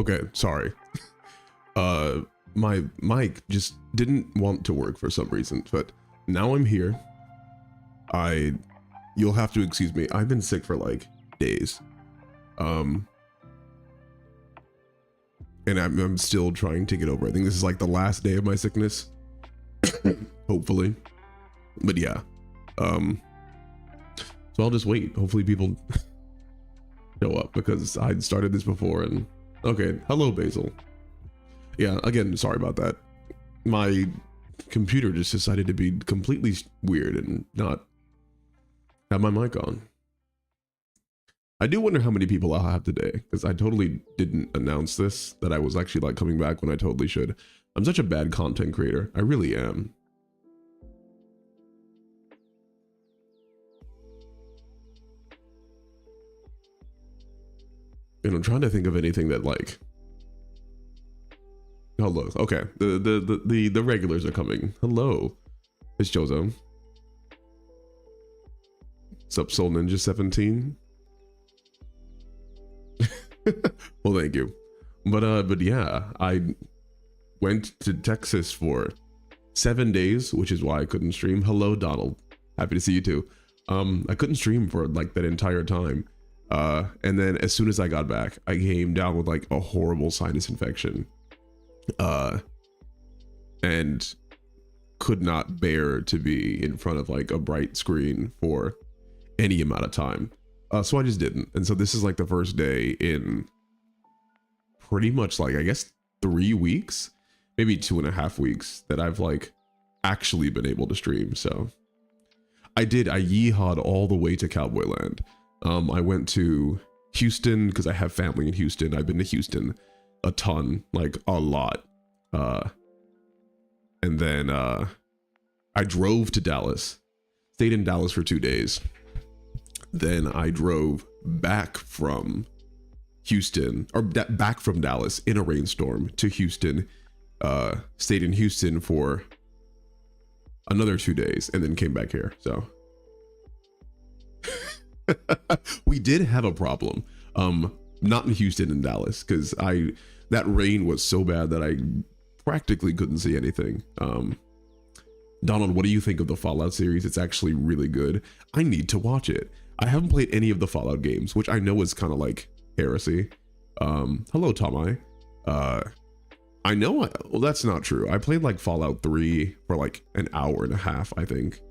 Okay, sorry. My mic just didn't want to work for some reason, but now I'm here. You'll have to excuse me. I've been sick for like days. And I'm still trying to get over. I think this is like the last day of my sickness. Hopefully. But yeah. So I'll just wait. Hopefully people show up because I started this before and okay. Hello, Basil. Yeah, again, sorry about that. My computer just decided to be completely weird and not have my mic on. I do wonder how many people I'll have today because I totally didn't announce this, that I was actually like coming back when I totally should. I'm such a bad content creator. I really am. And I'm trying to think of anything that like, oh look, okay, the regulars are coming. Hello, it's Jozo. What's up, Soul Ninja 17? Well, thank you. But yeah, I went to Texas for 7 days, which is why I couldn't stream. Hello, Donald. Happy to see you too. I couldn't stream for like that entire time. And then as soon as I got back, I came down with like a horrible sinus infection. And could not bear to be in front of like a bright screen for any amount of time. So I just didn't. And so this is like the first day in pretty much like, I guess 3 weeks, maybe 2.5 weeks that I've like actually been able to stream. So I yeehawed all the way to Cowboy Land. I went to Houston because I have family in Houston. I've been to Houston a ton, like a lot. And then I drove to Dallas, stayed in Dallas for 2 days. Then I drove back from Houston, or back from Dallas in a rainstorm to Houston, stayed in Houston for another 2 days and then came back here. So we did have a problem, not in Houston and Dallas, because that rain was so bad that I practically couldn't see anything. Donald, what do you think of the Fallout series? It's actually really good. I need to watch it. I haven't played any of the Fallout games, which I know is kind of like heresy. Hello, Tomai. I know, well, that's not true. I played like Fallout 3 for like an hour and a half, I think.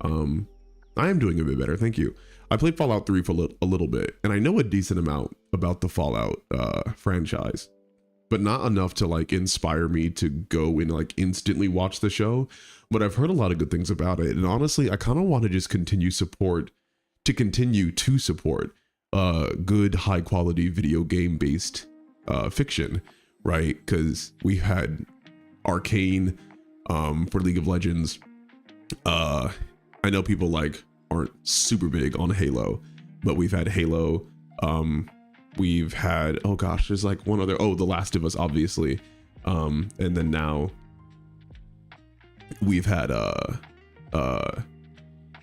I am doing a bit better, thank you. I played Fallout 3 for a little bit, and I know a decent amount about the Fallout franchise, but not enough to like inspire me to go and like instantly watch the show. But I've heard a lot of good things about it, and honestly, I kind of want to just continue to support good high quality video game based fiction, right? Because we had Arcane for League of Legends. I know people like aren't super big on Halo, but we've had Halo. We've had, oh gosh, there's like one other, The Last of Us, obviously. And then now we've had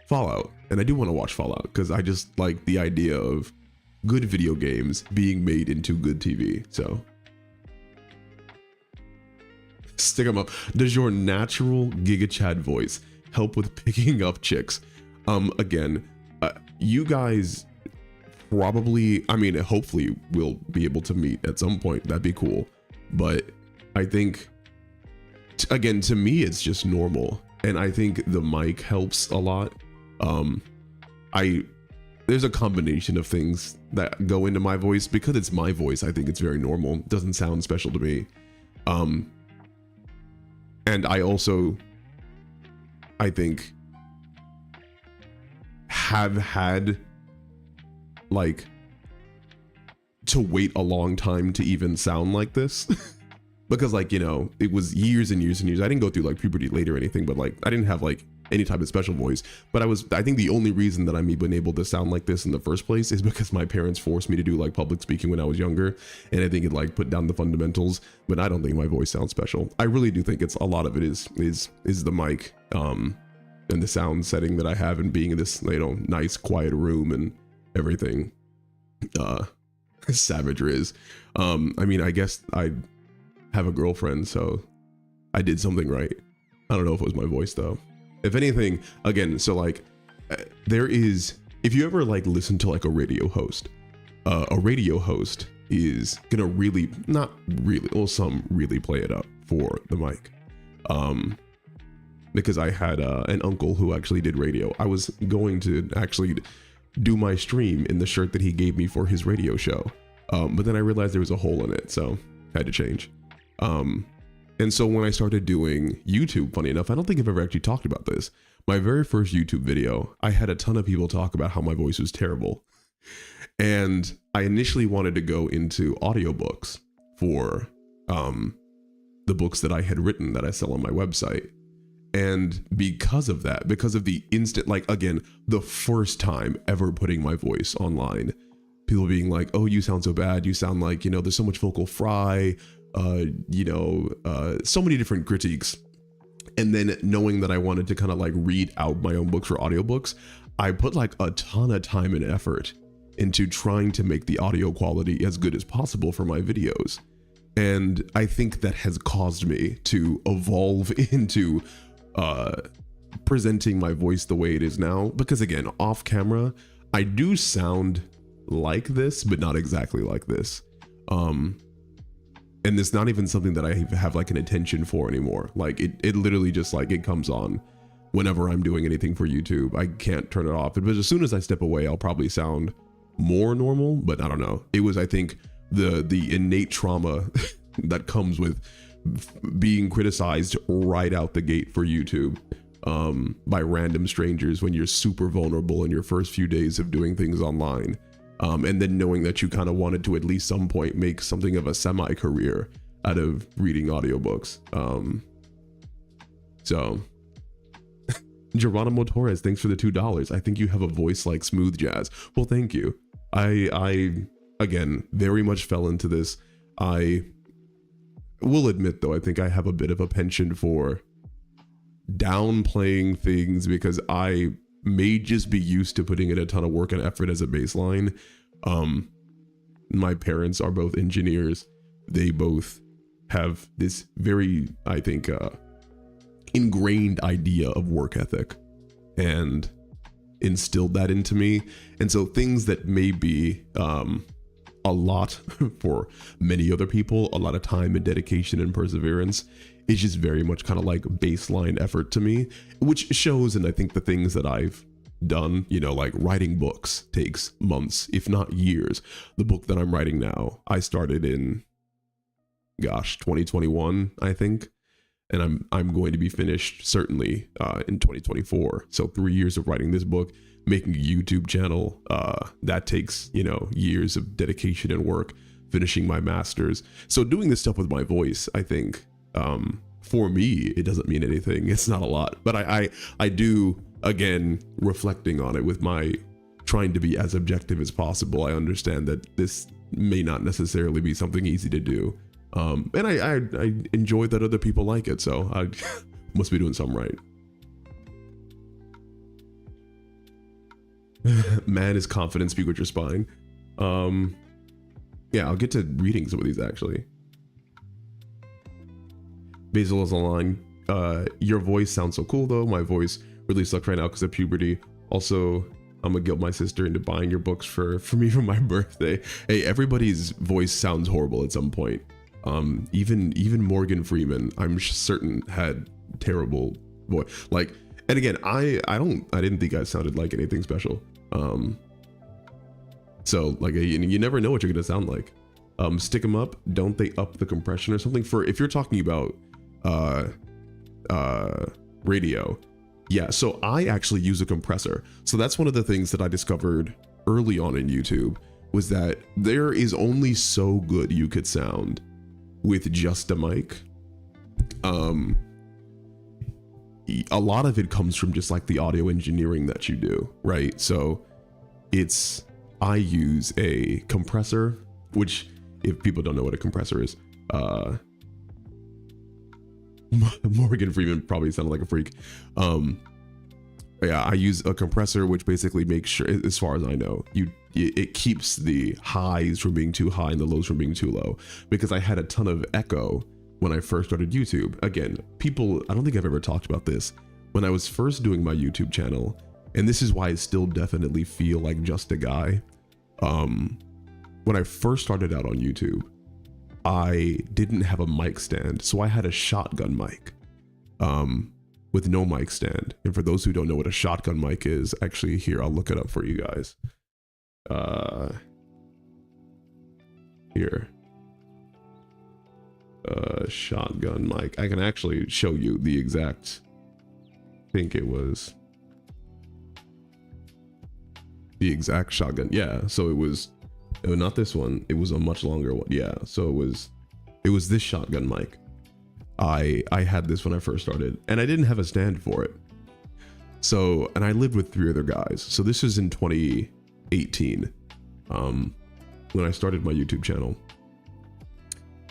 Fallout, and I do want to watch Fallout because I just like the idea of good video games being made into good TV. So stick 'em up. Does your natural Giga Chad voice help with picking up chicks? Again, you guys probably, I mean, hopefully we'll be able to meet at some point. That'd be cool. But I think, again, to me, it's just normal. And I think the mic helps a lot. There's a combination of things that go into my voice. Because it's my voice, I think it's very normal. It doesn't sound special to me. And I also, I think, have had like to wait a long time to even sound like this. Because like, you know, it was years and years and years. I didn't go through like puberty late or anything, but like I didn't have like any type of special voice. But I think the only reason that I'm even able to sound like this in the first place is because my parents forced me to do like public speaking when I was younger, and I think it like put down the fundamentals. But I don't think my voice sounds special. I really do think it's a lot of it is the mic and the sound setting that I have, and being in this, you know, nice quiet room and everything. Savage Riz. I mean, I guess I have a girlfriend, so I did something right. I don't know if it was my voice though. If anything, again, so like there is, if you ever like listen to like a radio host is gonna really, not really, well, some really play it up for the mic. Because I had an uncle who actually did radio. I was going to actually do my stream in the shirt that he gave me for his radio show. But then I realized there was a hole in it, so I had to change. And so when I started doing YouTube, funny enough, I don't think I've ever actually talked about this. My very first YouTube video, I had a ton of people talk about how my voice was terrible. And I initially wanted to go into audiobooks for the books that I had written that I sell on my website. And because of that, because of the instant, like, again, the first time ever putting my voice online, people being like, oh, you sound so bad. You sound like, you know, there's so much vocal fry, so many different critiques. And then knowing that I wanted to kind of like read out my own books for audiobooks, I put like a ton of time and effort into trying to make the audio quality as good as possible for my videos. And I think that has caused me to evolve into presenting my voice the way it is now, because again, off camera, I do sound like this, but not exactly like this. And it's not even something that I have like an intention for anymore. Like it literally just like, it comes on whenever I'm doing anything for YouTube. I can't turn it off. But as soon as I step away, I'll probably sound more normal, but I don't know. It was, I think, the innate trauma that comes with being criticized right out the gate for YouTube by random strangers when you're super vulnerable in your first few days of doing things online. And then knowing that you kind of wanted to at least some point make something of a semi-career out of reading audiobooks. So Geronimo Torres, thanks for the $2. I think you have a voice like smooth jazz. Well, thank you. I again, very much fell into this. I will admit though, I think I have a bit of a penchant for downplaying things because I may just be used to putting in a ton of work and effort as a baseline. My parents are both engineers. They both have this very, I think, ingrained idea of work ethic and instilled that into me. And so things that may be a lot for many other people, a lot of time and dedication and perseverance, is just very much kind of like baseline effort to me, which shows. And I think the things that I've done, you know, like writing books takes months, if not years. The book that I'm writing now, I started in, gosh, 2021, I think. And I'm going to be finished certainly in 2024. So 3 years of writing this book, making a YouTube channel, that takes, you know, years of dedication and work, finishing my master's. So doing this stuff with my voice, I think, for me, it doesn't mean anything. It's not a lot, but I do, again, reflecting on it with my trying to be as objective as possible. I understand that this may not necessarily be something easy to do. And I enjoy that other people like it, so I must be doing something right. Man is confident, speak with your spine. Yeah, I'll get to reading some of these actually. Basil is online. Your voice sounds so cool though. My voice really sucks right now because of puberty. Also, I'm gonna guilt my sister into buying your books for me for my birthday. Hey, everybody's voice sounds horrible at some point. Even Morgan Freeman, I'm certain, had terrible voice. Like, and again, I didn't think I sounded like anything special. So like, you never know what you're gonna sound like. Stick them up. Don't they up the compression or something? For if you're talking about radio, yeah. So I actually use a compressor. So that's one of the things that I discovered early on in YouTube, was that there is only so good you could sound with just a mic. A lot of it comes from just like the audio engineering that you do, right? So I use a compressor, which, if people don't know what a compressor is, Morgan Freeman probably sounded like a freak. Yeah, I use a compressor, which basically makes sure, as far as I know, it keeps the highs from being too high and the lows from being too low, because I had a ton of echo when I first started YouTube. Again, people, I don't think I've ever talked about this. When I was first doing my YouTube channel, and this is why I still definitely feel like just a guy. When I first started out on YouTube, I didn't have a mic stand, so I had a shotgun mic with no mic stand. And for those who don't know what a shotgun mic is, actually here, I'll look it up for you guys. Here. Shotgun mic. I can actually show you the exact, I think it was the exact shotgun. Yeah, so it was not this one, it was a much longer one. Yeah, so it was this shotgun mic. I had this when I first started, and I didn't have a stand for it. So, and I lived with 3 other guys. So this is in 2018, when I started my YouTube channel.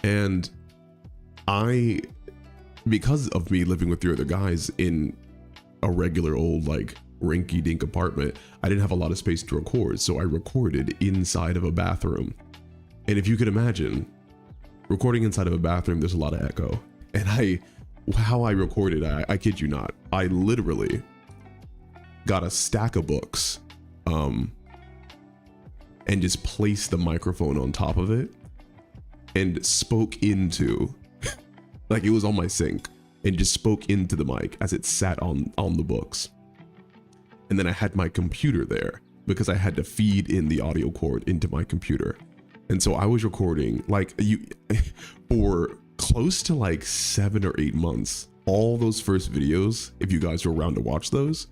And because of me living with 3 other guys in a regular old like rinky-dink apartment, I didn't have a lot of space to record, so I recorded inside of a bathroom. And if you could imagine, recording inside of a bathroom, there's a lot of echo. And how I recorded, I kid you not, I literally got a stack of books, and just placed the microphone on top of it and spoke into, like it was on my sink, and just spoke into the mic as it sat on the books. And then I had my computer there because I had to feed in the audio cord into my computer. And so I was recording like for close to like 7 or 8 months. All those first videos, if you guys were around to watch those,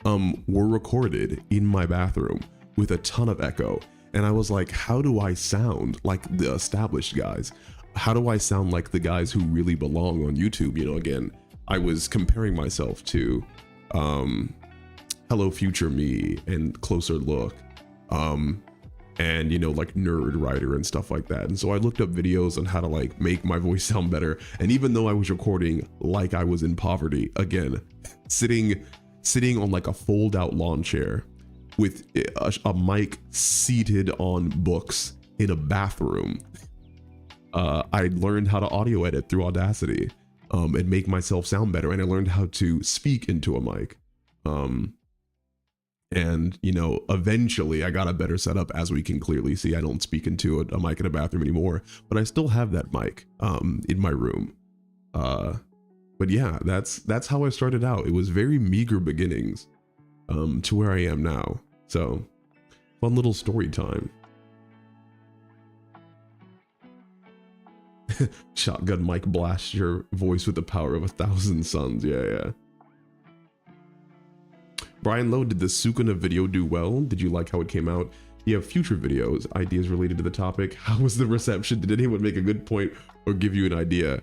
were recorded in my bathroom with a ton of echo. And I was like, how do I sound like the established guys? How do I sound like the guys who really belong on YouTube? You know, again, I was comparing myself to Hello Future Me and Closer Look, and you know, like Nerd Writer and stuff like that. And so I looked up videos on how to like make my voice sound better. And even though I was recording like I was in poverty, again, sitting on like a fold out lawn chair with a mic seated on books in a bathroom, I learned how to audio edit through Audacity, and make myself sound better. And I learned how to speak into a mic. And, you know, eventually I got a better setup. As we can clearly see, I don't speak into a mic in a bathroom anymore, but I still have that mic in my room. But yeah, that's how I started out. It was very meager beginnings to where I am now. So fun little story time. Shotgun mic blasts your voice with the power of 1,000 suns. Yeah. Brian Lowe, did the Sukuna video do well? Did you like how it came out? You have future videos, ideas related to the topic. How was the reception? Did anyone make a good point or give you an idea?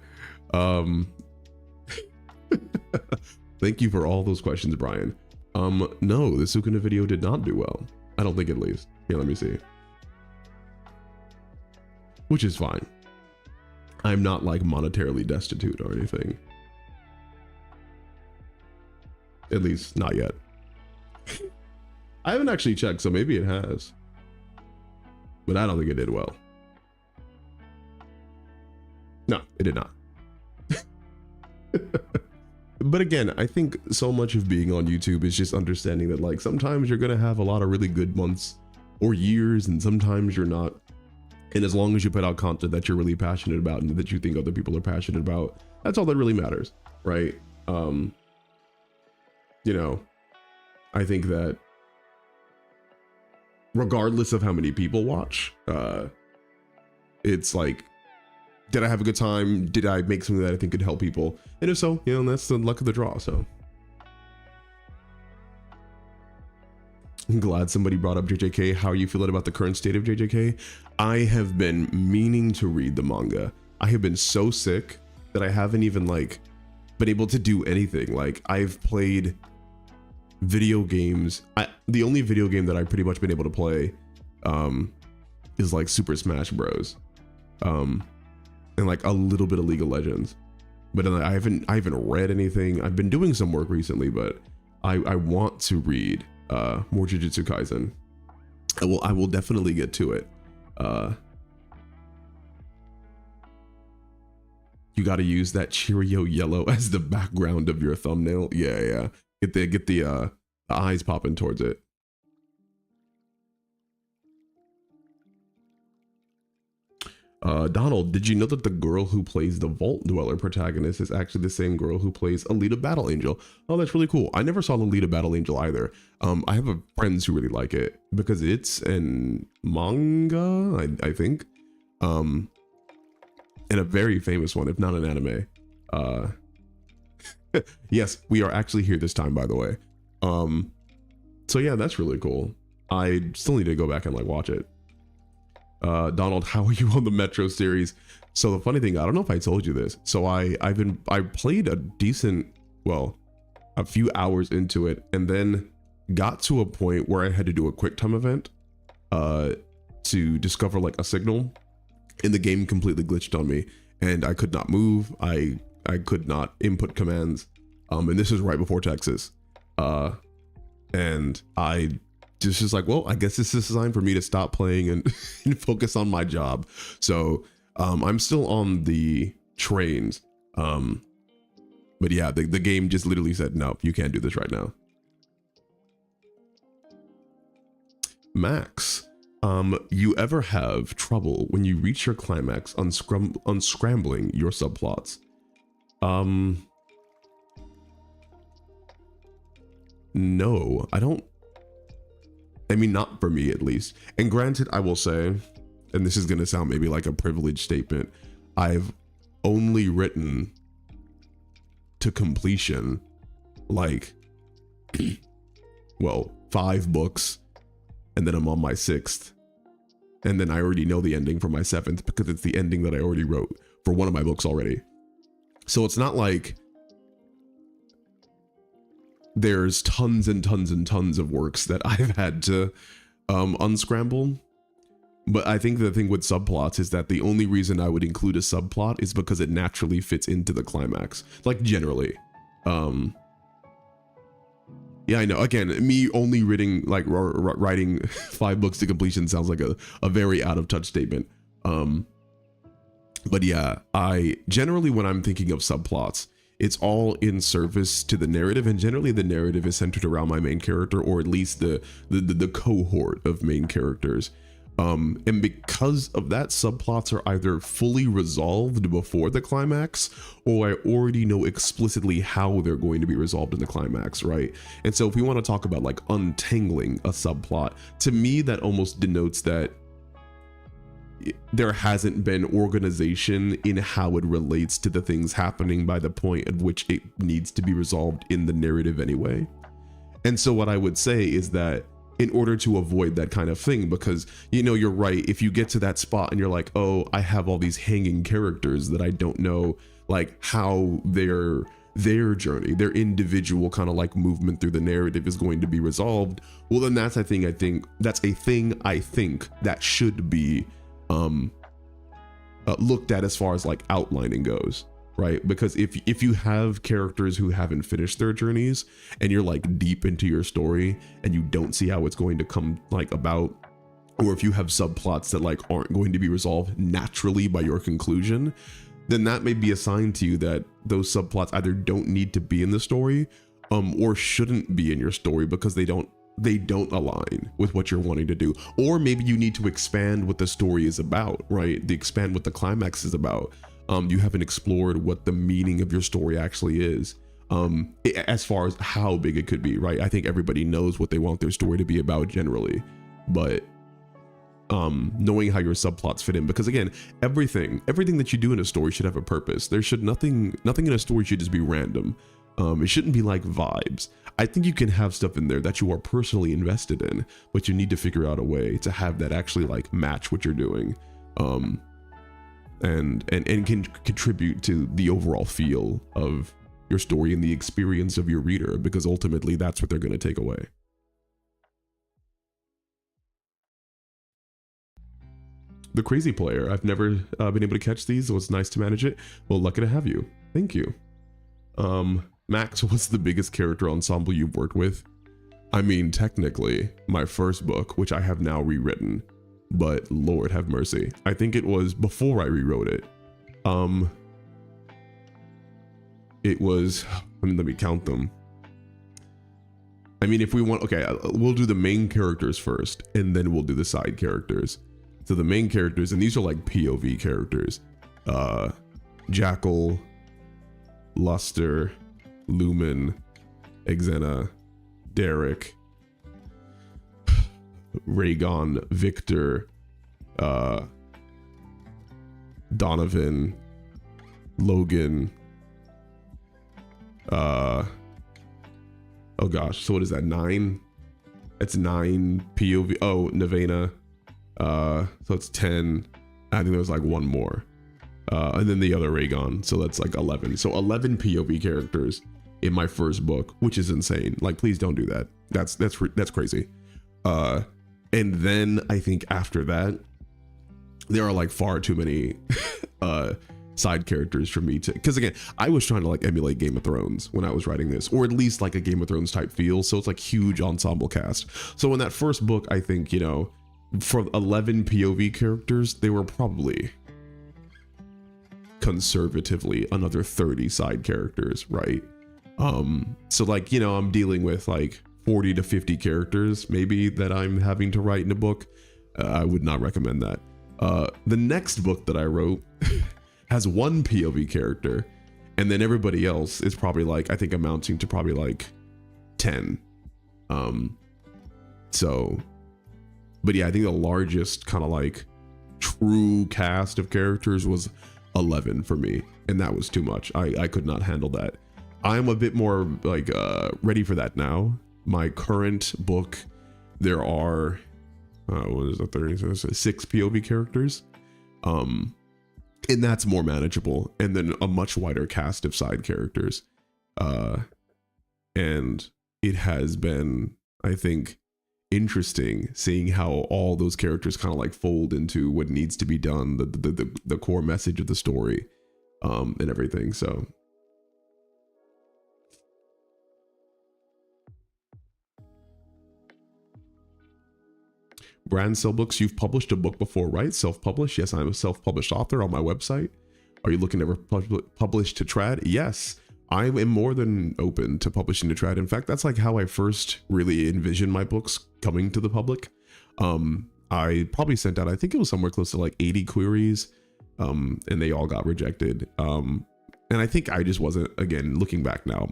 Thank you for all those questions, Brian. No, the Sukuna video did not do well. I don't think, at least. Here, let me see. Which is fine. I'm not like monetarily destitute or anything. At least not yet. I haven't actually checked, so maybe it has. But I don't think it did well. No, it did not. But again, I think so much of being on YouTube is just understanding that like sometimes you're gonna have a lot of really good months or years, and sometimes you're not. And as long as you put out content that you're really passionate about and that you think other people are passionate about, that's all that really matters, right? You know, I think that regardless of how many people watch, it's like, did I have a good time? Did I make something that I think could help people? And if so, you know, that's the luck of the draw. So I'm glad somebody brought up JJK. How are you feeling about the current state of JJK? I have been meaning to read the manga. I have been so sick that I haven't even like been able to do anything. Like I've played video games. The only video game that I've pretty much been able to play is like Super Smash Bros. And like a little bit of League of Legends. But I haven't read anything. I've been doing some work recently, but I want to read more Jujutsu Kaisen. I will definitely get to it. You got to use that Cheerio yellow as the background of your thumbnail. Yeah. Get the eyes popping towards it. Donald, did you know that the girl who plays the Vault Dweller protagonist is actually the same girl who plays Alita Battle Angel? Oh, that's really cool. I never saw Alita Battle Angel either. I have friends who really like it because it's in manga, I think. And a very famous one, if not an anime. Yes, we are actually here this time, by the way. So yeah, that's really cool. I still need to go back and like watch it. Donald, how are you on the Metro series? So the funny thing, I don't know if I told you this. So I played a few hours into it, and then got to a point where I had to do a quick time event to discover like a signal, and the game completely glitched on me, and I could not move. I could not input commands. And this is right before Texas. And I just like, well, I guess this is a sign for me to stop playing and, and focus on my job. So I'm still on the trains. But yeah, the game just literally said, no, you can't do this right now. Max, you ever have trouble when you reach your climax unscrambling your subplots? No, I don't. I mean, not for me at least. And granted, I will say, and this is going to sound maybe like a privileged statement, I've only written to completion like, well, 5 books, and then I'm on my 6th. And then I already know the ending for my 7th because it's the ending that I already wrote for one of my books already. So it's not like there's tons and tons and tons of works that I've had to unscramble. But I think the thing with subplots is that the only reason I would include a subplot is because it naturally fits into the climax, like generally. Yeah, I know. Again, me only writing 5 books to completion sounds like a very out of touch statement. But yeah, I generally, when I'm thinking of subplots, it's all in service to the narrative, and generally the narrative is centered around my main character, or at least the cohort of main characters. And because of that, subplots are either fully resolved before the climax, or I already know explicitly how they're going to be resolved in the climax, right? And so if we want to talk about like untangling a subplot, to me that almost denotes that there hasn't been organization in how it relates to the things happening by the point at which it needs to be resolved in the narrative anyway. And so what I would say is that in order to avoid that kind of thing, because, you know, you're right, if you get to that spot and you're like, oh, I have all these hanging characters that I don't know like how their journey, their individual kind of like movement through the narrative is going to be resolved, well then that's I think that's a thing I think that should be looked at as far as like outlining goes, right? Because if you have characters who haven't finished their journeys and you're like deep into your story and you don't see how it's going to come like about, or if you have subplots that like aren't going to be resolved naturally by your conclusion, then that may be a sign to you that those subplots either don't need to be in the story or shouldn't be in your story because they don't align with what you're wanting to do. Or maybe you need to expand what the story is about, right? Expand what the climax is about. You haven't explored what the meaning of your story actually is, as far as how big it could be, right? I think everybody knows what they want their story to be about generally, but knowing how your subplots fit in, because again, everything that you do in a story should have a purpose. There should nothing in a story should just be random. It shouldn't be like vibes. I think you can have stuff in there that you are personally invested in, but you need to figure out a way to have that actually like match what you're doing, and can contribute to the overall feel of your story and the experience of your reader, because ultimately that's what they're going to take away. The Crazy Player, I've never been able to catch these, so it's nice to manage it. Well, lucky to have you. Thank you. Max, what's the biggest character ensemble you've worked with? I mean, technically, my first book, which I have now rewritten, but Lord have mercy. I think it was before I rewrote it. It was, let me count them. I mean, if we want, okay, we'll do the main characters first, and then we'll do the side characters. So the main characters, and these are like POV characters. Jackal, Luster, Lumen, Exena, Derek, Raygon, Victor, Donovan, Logan, oh gosh, so what is that, 9? It's 9 POV. Oh, Nevena, so it's 10. I think there was like one more, and then the other Raygon, so that's like 11. So 11 POV characters in my first book, which is insane. Like, please don't do that. That's crazy. And then I think after that, there are like far too many side characters for me to, because again, I was trying to like emulate Game of Thrones when I was writing this, or at least like a Game of Thrones type feel. So it's like huge ensemble cast. So in that first book, I think, you know, for 11 POV characters, they were probably conservatively another 30 side characters, right? So like, you know, I'm dealing with like 40 to 50 characters maybe that I'm having to write in a book. I would not recommend that. The next book that I wrote has 1 POV character, and then everybody else is probably like, I think amounting to probably like 10. So, but yeah, I think the largest kind of like true cast of characters was 11 for me, and that was too much. I could not handle that. I'm a bit more like ready for that now. My current book, there are what is it, 36 POV characters, and that's more manageable, and then a much wider cast of side characters, and it has been, I think, interesting seeing how all those characters kind of like fold into what needs to be done, the core message of the story, and everything. So Brand Sell Books, you've published a book before, right? Self-published? Yes, I'm a self-published author on my website. Are you looking to publish to trad? Yes, I am more than open to publishing to trad. In fact, that's like how I first really envisioned my books coming to the public. I probably sent out, I think it was somewhere close to like 80 queries, and they all got rejected. And I think I just wasn't, again, looking back now,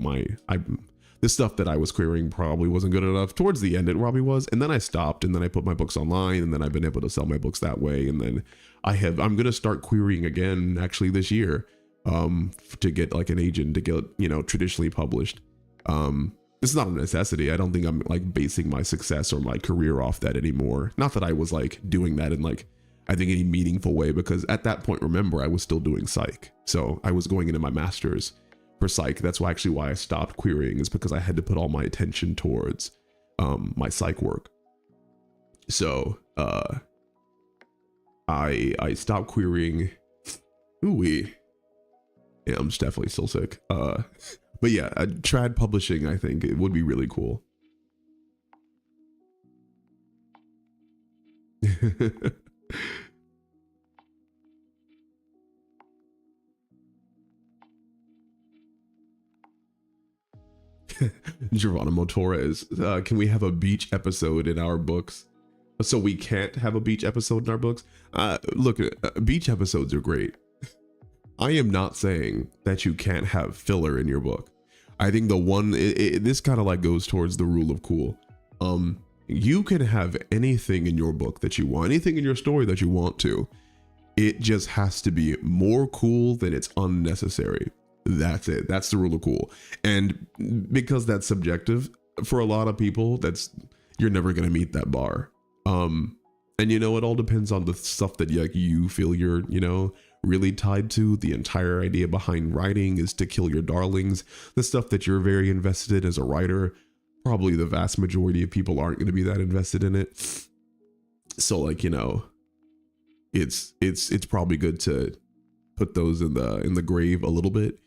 the stuff that I was querying probably wasn't good enough. Towards the end, it probably was. And then I stopped, and then I put my books online, and then I've been able to sell my books that way. And then I'm going to start querying again, actually this year, to get like an agent to get, you know, traditionally published. It's not a necessity. I don't think I'm like basing my success or my career off that anymore. Not that I was like doing that in like, I think any meaningful way, because at that point, remember, I was still doing psych. So I was going into my master's for psych. That's why I stopped querying, is because I had to put all my attention towards my psych work. So I stopped querying. Ooh-wee. Yeah, I'm just definitely still sick. But yeah, trad publishing, I think it would be really cool. Geronimo Torres, can we have a beach episode in our books? So we can't have a beach episode in our books? Look, beach episodes are great. I am not saying that you can't have filler in your book. I think this kind of like goes towards the rule of cool. You can have anything in your book that you want, anything in your story that you want to. It just has to be more cool than it's unnecessary. That's it. That's the rule of cool. And because that's subjective for a lot of people, you're never going to meet that bar. And you know, it all depends on the stuff that you feel you're, you know, really tied to. The entire idea behind writing is to kill your darlings. The stuff that you're very invested in as a writer, probably the vast majority of people aren't going to be that invested in it. So like, you know, it's probably good to put those in the grave a little bit.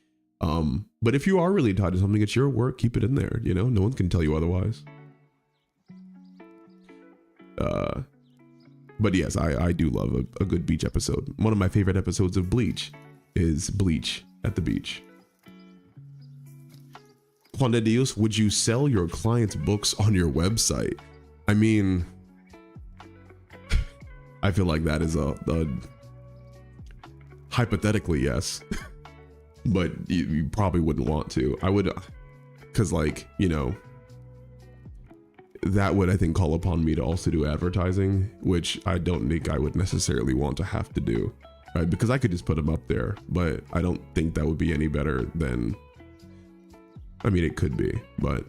But if you are really tied to something, it's your work, keep it in there, you know, no one can tell you otherwise. But yes, I do love a good beach episode. One of my favorite episodes of Bleach is Bleach at the beach. Juan de Dios, would you sell your clients' books on your website? I mean, I feel like that is a hypothetically, yes. But you probably wouldn't want to. I would, because like, you know, that would, I think, call upon me to also do advertising, which I don't think I would necessarily want to have to do, right? Because I could just put them up there, but I don't think that would be any better than, I mean, it could be, but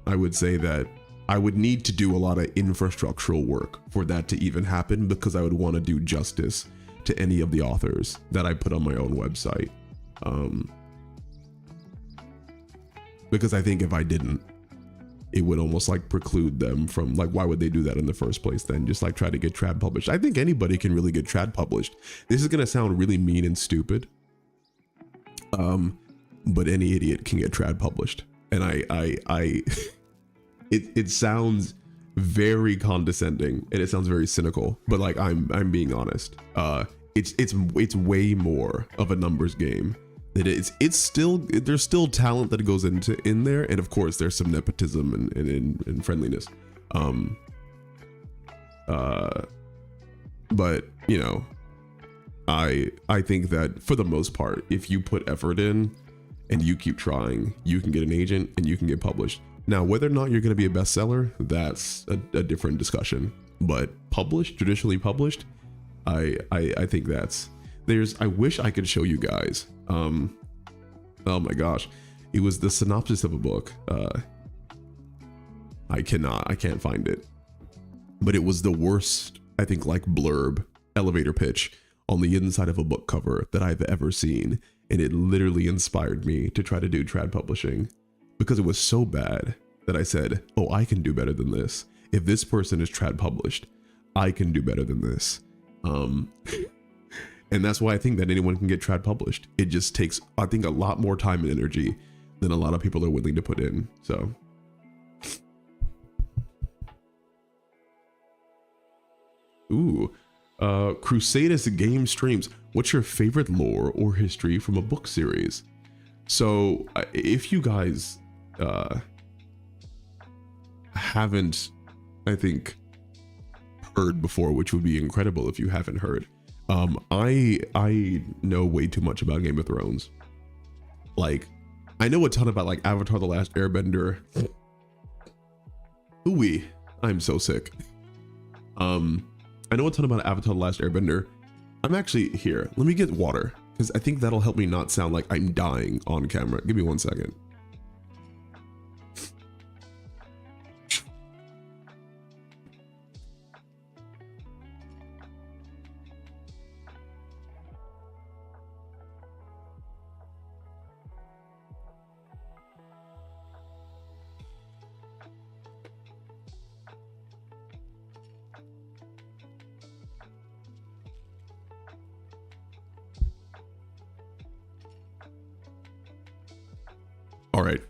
I would say that I would need to do a lot of infrastructural work for that to even happen, because I would want to do justice to any of the authors that I put on my own website. Because I think if I didn't, it would almost like preclude them from, like, why would they do that in the first place then? Just like try to get trad published. I think anybody can really get trad published. This is going to sound really mean and stupid. But any idiot can get trad published. And it sounds very condescending and it sounds very cynical, but like I'm being honest. It's way more of a numbers game. It's still, there's still talent that goes in there, and of course there's some nepotism and friendliness. But you know, I think that for the most part, if you put effort in and you keep trying, you can get an agent and you can get published. Now, whether or not you're going to be a bestseller, that's a different discussion. But published, traditionally published, I think that's, I wish I could show you guys. Oh my gosh, it was the synopsis of a book. I can't find it, but it was the worst, I think, like blurb elevator pitch on the inside of a book cover that I've ever seen. And it literally inspired me to try to do trad publishing, because it was so bad that I said, oh, I can do better than this. If this person is trad published, I can do better than this. And that's why I think that anyone can get trad published. It just takes, I think, a lot more time and energy than a lot of people are willing to put in. So. Ooh, Crusadus game streams. What's your favorite lore or history from a book series? So if you guys haven't, I think, heard before, which would be incredible if you haven't heard, I know way too much about Game of Thrones. Like, I know a ton about like Avatar: The Last Airbender. Ooh, I'm so sick. I know a ton about Avatar: The Last Airbender. I'm actually here. Let me get water, because I think that'll help me not sound like I'm dying on camera. Give me 1 second. All right.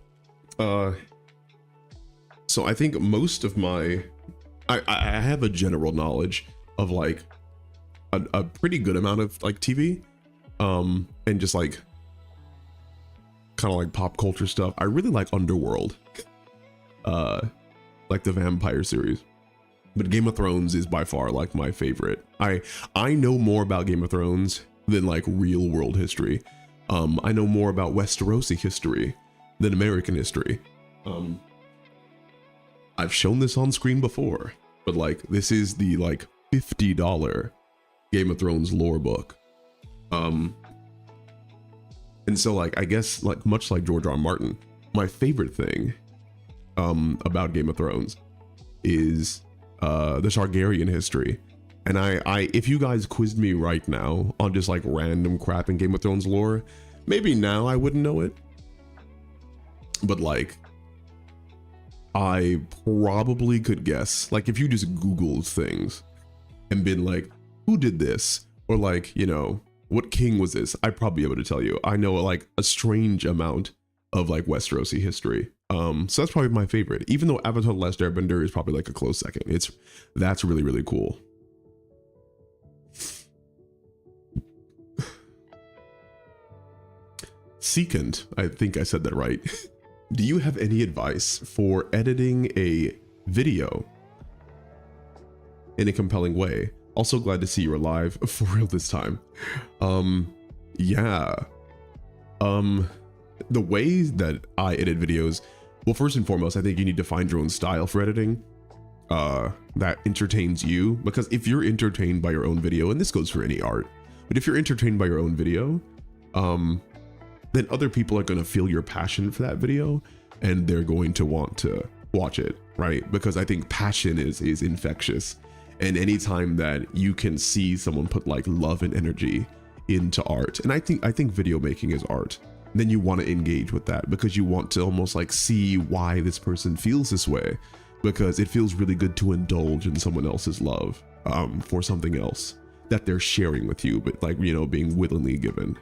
So I think most of my, I have a general knowledge of like a pretty good amount of like TV, and just like kind of like pop culture stuff. I really like Underworld, like the vampire series, but Game of Thrones is by far like my favorite. I know more about Game of Thrones than like real world history. I know more about Westerosi history than American history. I've shown this on screen before, but like this is the like $50 Game of Thrones lore book. And so like, I guess like much like George R. R. Martin, my favorite thing about Game of Thrones is the Targaryen history. And I if you guys quizzed me right now on just like random crap in Game of Thrones lore, maybe now I wouldn't know it. But like, I probably could guess, like if you just Googled things and been like, who did this? Or like, you know, what king was this? I'd probably be able to tell you. I know like a strange amount of like Westerosi history. So that's probably my favorite, even though Avatar: The Last Airbender is probably like a close second. That's really, really cool. Second, I think I said that right. Do you have any advice for editing a video in a compelling way? Also glad to see you alive for real this time. Yeah. The ways that I edit videos, well, first and foremost, I think you need to find your own style for editing that entertains you, because if you're entertained by your own video, and this goes for any art, but if you're entertained by your own video, then other people are going to feel your passion for that video and they're going to want to watch it, right? Because I think passion is infectious, and anytime that you can see someone put like love and energy into art, and I think video making is art, then you want to engage with that because you want to almost like see why this person feels this way, because it feels really good to indulge in someone else's love for something else that they're sharing with you, but like, you know, being willingly given.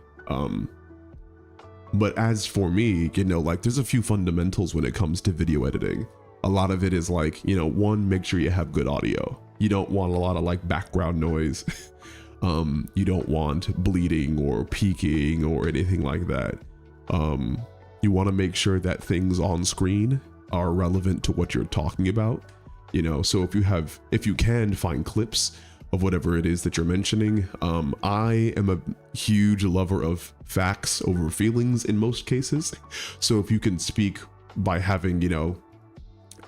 But as for me, you know, like there's a few fundamentals when it comes to video editing. A lot of it is like, you know, one, make sure you have good audio. You don't want a lot of like background noise. You don't want bleeding or peaking or anything like that. You want to make sure that things on screen are relevant to what you're talking about, you know. So if you can find clips of whatever it is that you're mentioning. I am a huge lover of facts over feelings in most cases. So if you can speak by having, you know,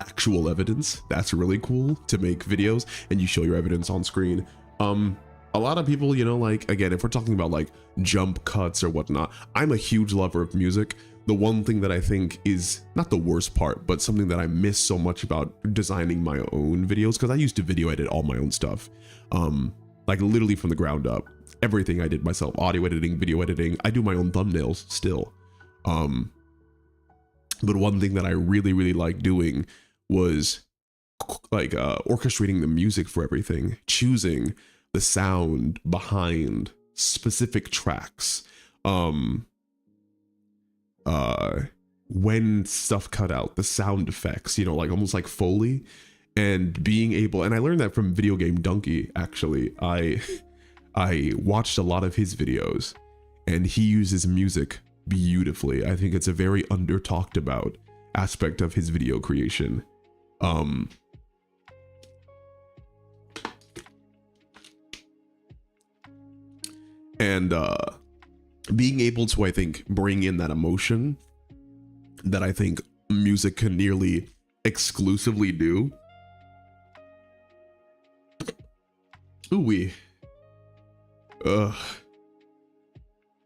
actual evidence, that's really cool to make videos and you show your evidence on screen. A lot of people, you know, like, again, if we're talking about like jump cuts or whatnot, I'm a huge lover of music. The one thing that I think is not the worst part, but something that I miss so much about designing my own videos, because I used to video edit all my own stuff, like literally from the ground up. Everything I did myself, audio editing, video editing. I do my own thumbnails still. But one thing that I really, really liked doing was like orchestrating the music for everything, choosing the sound behind specific tracks. When stuff cut out, the sound effects, you know, like almost like Foley, and being able, and I learned that from Video Game Donkey, actually. I watched a lot of his videos and he uses music beautifully. I think it's a very under talked about aspect of his video creation. And being able to, I think, bring in that emotion that I think music can nearly exclusively do. Ooh-wee.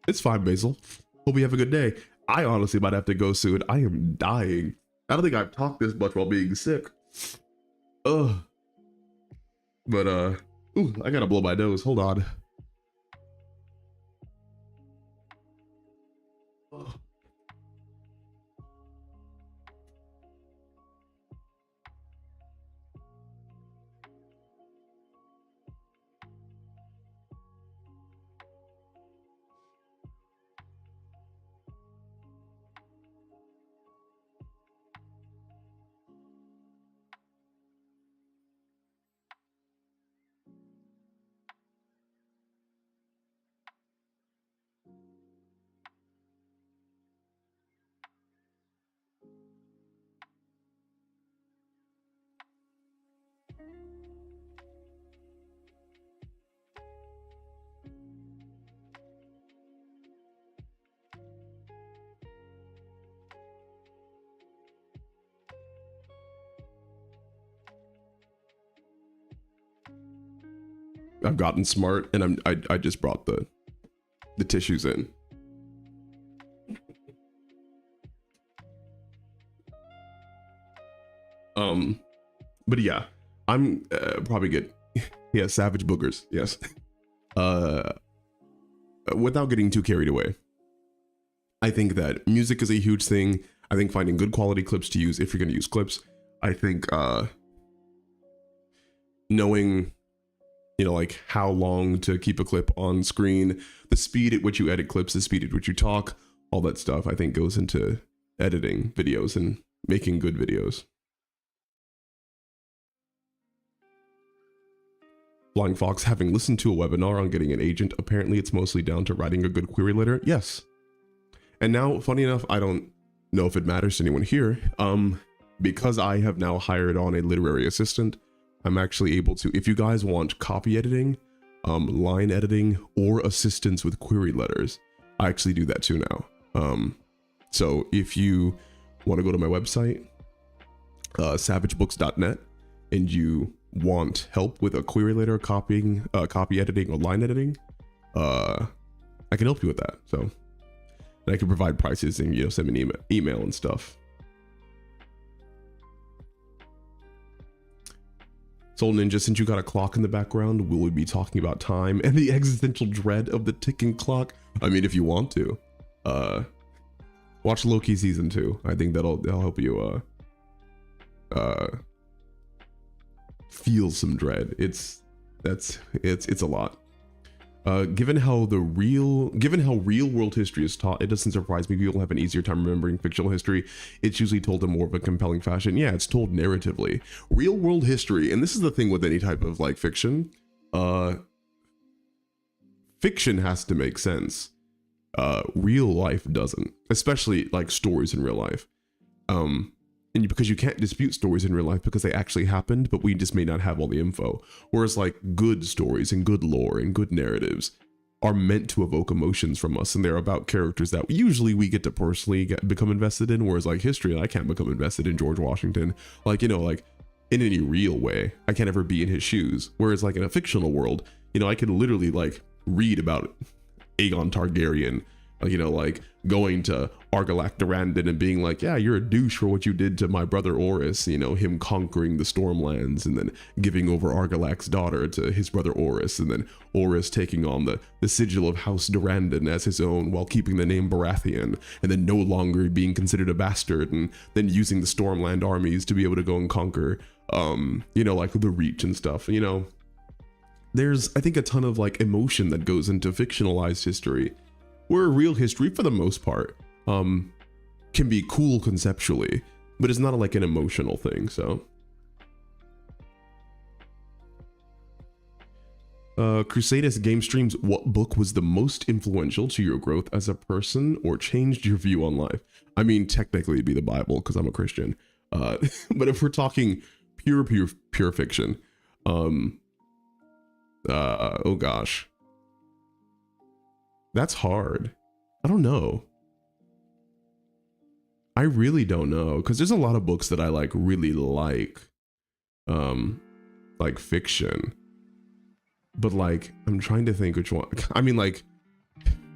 It's fine, Basil. Hope you have a good day. I honestly might have to go soon. I am dying. I don't think I've talked this much while being sick. But ooh, I gotta blow my nose. Hold on. I've gotten smart, and I just brought the tissues in. But yeah, I'm probably good. Yeah, savage boogers. Yes. Without getting too carried away, I think that music is a huge thing. I think finding good quality clips to use if you're going to use clips. I think knowing You know, like how long to keep a clip on screen, the speed at which you edit clips, the speed at which you talk, all that stuff I think goes into editing videos and making good videos. Flying Fox, having listened to a webinar on getting an agent, apparently it's mostly down to writing a good query letter. Yes. And now, funny enough, I don't know if it matters to anyone here. Because I have now hired on a literary assistant, I'm actually able to, if you guys want copy editing, line editing, or assistance with query letters, I actually do that too now. So if you want to go to my website, savagebooks.net, and you want help with a query letter, copy editing, or line editing, I can help you with that. So, and I can provide prices and, you know, send me an email and stuff. Soul Ninja, since you got a clock in the background, will we be talking about time and the existential dread of the ticking clock? I mean, if you want to, watch Loki season 2. I think that'll help you feel some dread. It's a lot. Given how real world history is taught, it doesn't surprise me people have an easier time remembering fictional history. It's usually told in more of a compelling fashion. Yeah, it's told narratively. Real world history, and this is the thing with any type of like fiction, fiction has to make sense. Real life doesn't, especially like stories in real life. And because you can't dispute stories in real life because they actually happened, but we just may not have all the info. Whereas like good stories and good lore and good narratives are meant to evoke emotions from us, and they're about characters that usually we get to personally become invested in. Whereas like history, I can't become invested in George Washington, like, you know, like in any real way. I can't ever be in his shoes. Whereas like in a fictional world, you know, I can literally like read about Aegon Targaryen, you know, like going to Argilac Durandon and being like, yeah, you're a douche for what you did to my brother Orys, you know, him conquering the Stormlands and then giving over Argilac's daughter to his brother Orys, and then Orys taking on the sigil of House Durandon as his own while keeping the name Baratheon, and then no longer being considered a bastard, and then using the Stormland armies to be able to go and conquer, you know, like the Reach and stuff. You know, there's, I think, a ton of like emotion that goes into fictionalized history, where real history, for the most part, can be cool conceptually, but it's not like an emotional thing. So Crusadus Game Streams, what book was the most influential to your growth as a person or changed your view on life? I mean, technically it'd be the Bible because I'm a Christian, but if we're talking pure fiction, oh gosh, that's hard. I don't know. I really don't know, because there's a lot of books that I like really like fiction, but like I'm trying to think which one. I mean, like,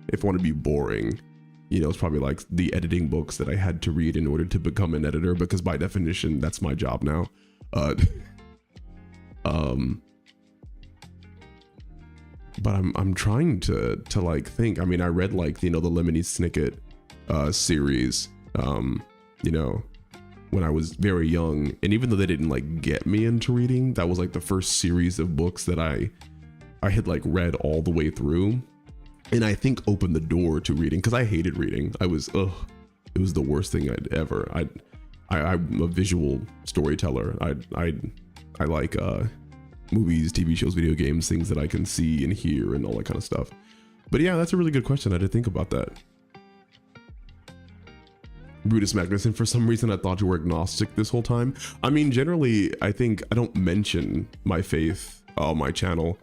if I want to be boring, you know, it's probably like the editing books that I had to read in order to become an editor, because by definition that's my job now. But I'm trying to like think. I mean, I read like, you know, the Lemony Snicket series, you know, when I was very young, and even though they didn't like get me into reading, that was like the first series of books that I had like read all the way through, and I think opened the door to reading, because I hated reading. It was the worst thing I'd ever. I'm a visual storyteller. I like movies, TV shows, video games, things that I can see and hear and all that kind of stuff. But yeah, that's a really good question. I did think about that. Brutus Magnuson, for some reason I thought you were agnostic this whole time. I mean, generally, I think I don't mention my faith on my channel.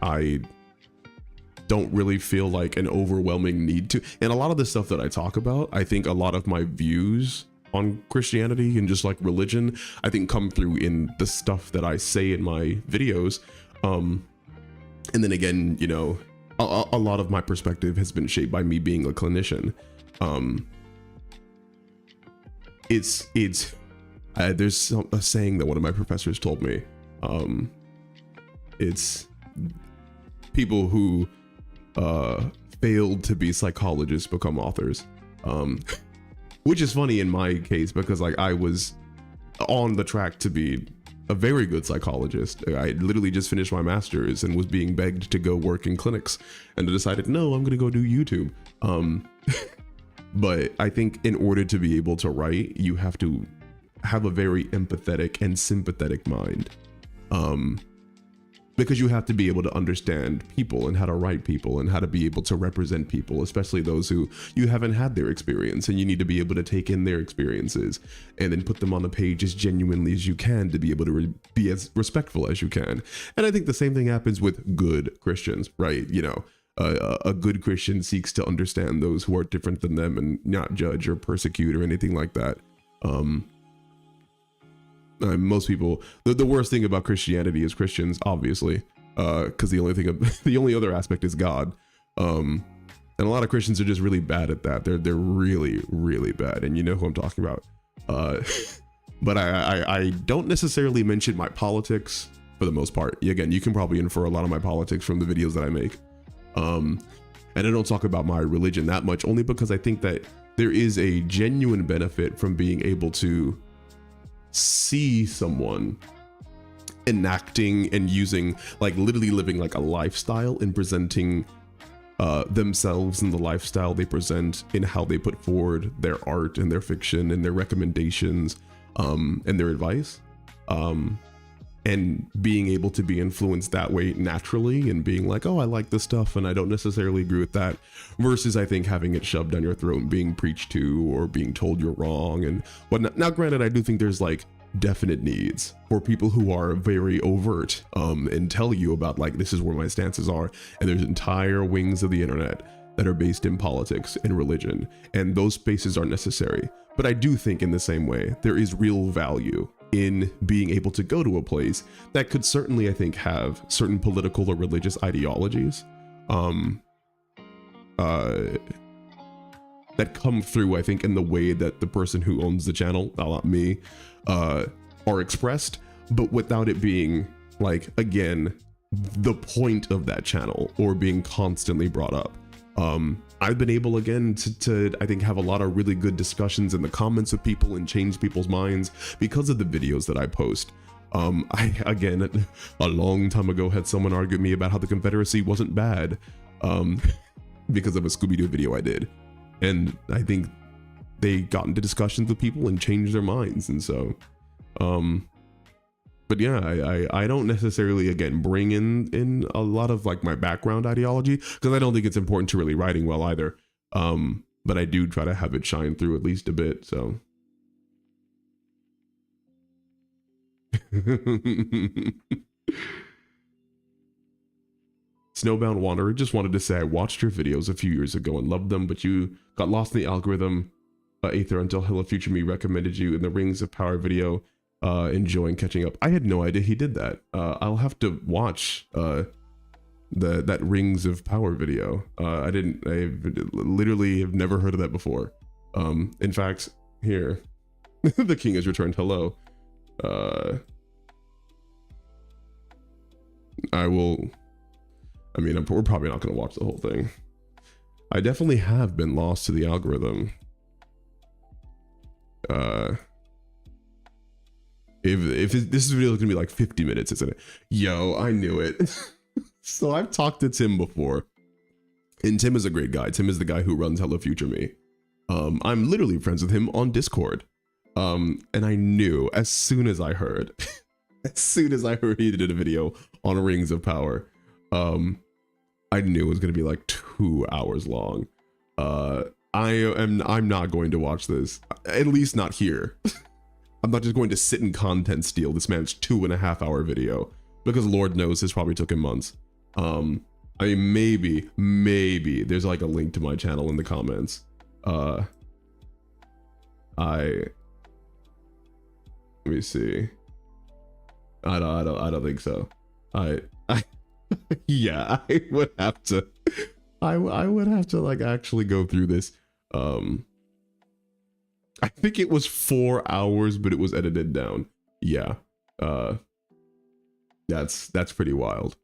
I don't really feel like an overwhelming need to. And a lot of the stuff that I talk about, I think a lot of my views on Christianity and just like religion, I think come through in the stuff that I say in my videos. And then again, you know, a lot of my perspective has been shaped by me being a clinician. There's a saying that one of my professors told me. It's people who failed to be psychologists become authors. Which is funny in my case, because like I was on the track to be a very good psychologist. I literally just finished my master's and was being begged to go work in clinics, and I decided, no, I'm gonna go do YouTube. But I think in order to be able to write, you have to have a very empathetic and sympathetic mind. Because you have to be able to understand people and how to write people and how to be able to represent people, especially those who you haven't had their experience, and you need to be able to take in their experiences and then put them on the page as genuinely as you can to be able to be as respectful as you can. And I think the same thing happens with good Christians, right? You know, a good Christian seeks to understand those who are different than them and not judge or persecute or anything like that. Most people, the worst thing about Christianity is Christians, obviously, because the only other aspect is God, and a lot of Christians are just really bad at that. They're really, really bad, and you know who I'm talking about. But I don't necessarily mention my politics for the most part. Again, you can probably infer a lot of my politics from the videos that I make, and I don't talk about my religion that much, only because I think that there is a genuine benefit from being able to see someone enacting and using, like literally living like a lifestyle and presenting themselves and the lifestyle they present in how they put forward their art and their fiction and their recommendations and their advice, and being able to be influenced that way naturally and being like, oh, I like this stuff and I don't necessarily agree with that, versus I think having it shoved down your throat and being preached to or being told you're wrong and whatnot. Now, granted, I do think there's like definite needs for people who are very overt and tell you about like, this is where my stances are, and there's entire wings of the internet that are based in politics and religion, and those spaces are necessary. But I do think in the same way, there is real value in being able to go to a place that could certainly, I think, have certain political or religious ideologies that come through, I think, in the way that the person who owns the channel, not me, are expressed, but without it being like, again, the point of that channel or being constantly brought up. I've been able again to I think have a lot of really good discussions in the comments with people and change people's minds because of the videos that I post. I, again, a long time ago had someone argue with me about how the Confederacy wasn't bad because of a Scooby-Doo video I did. And I think they got into discussions with people and changed their minds. And so, but yeah, I don't necessarily, again, bring in a lot of like my background ideology, because I don't think it's important to really writing well either. But I do try to have it shine through at least a bit, so. Snowbound Wanderer just wanted to say, I watched your videos a few years ago and loved them, but you got lost in the algorithm, Aether, until Hello Future Me recommended you in the Rings of Power video. Enjoying catching up. I had no idea he did that. I'll have to watch that Rings of Power video. I literally have never heard of that before. In fact, here, the king has returned. Hello. We're probably not going to watch the whole thing. I definitely have been lost to the algorithm. If this video is gonna be like 50 minutes, isn't it? Yo, I knew it. So I've talked to Tim before, and Tim is a great guy. Tim is the guy who runs Hello Future Me. I'm literally friends with him on Discord. And I knew as soon as I heard he did a video on Rings of Power, I knew it was gonna be like 2 hours long. I'm not going to watch this, at least not here. I'm not just going to sit and content steal this man's 2.5 hour video, because Lord knows this probably took him months. I mean, maybe there's like a link to my channel in the comments. Let me see. I don't think so. Yeah, I would have to. I would have to like actually go through this. I think it was 4 hours, but it was edited down. Yeah. That's pretty wild.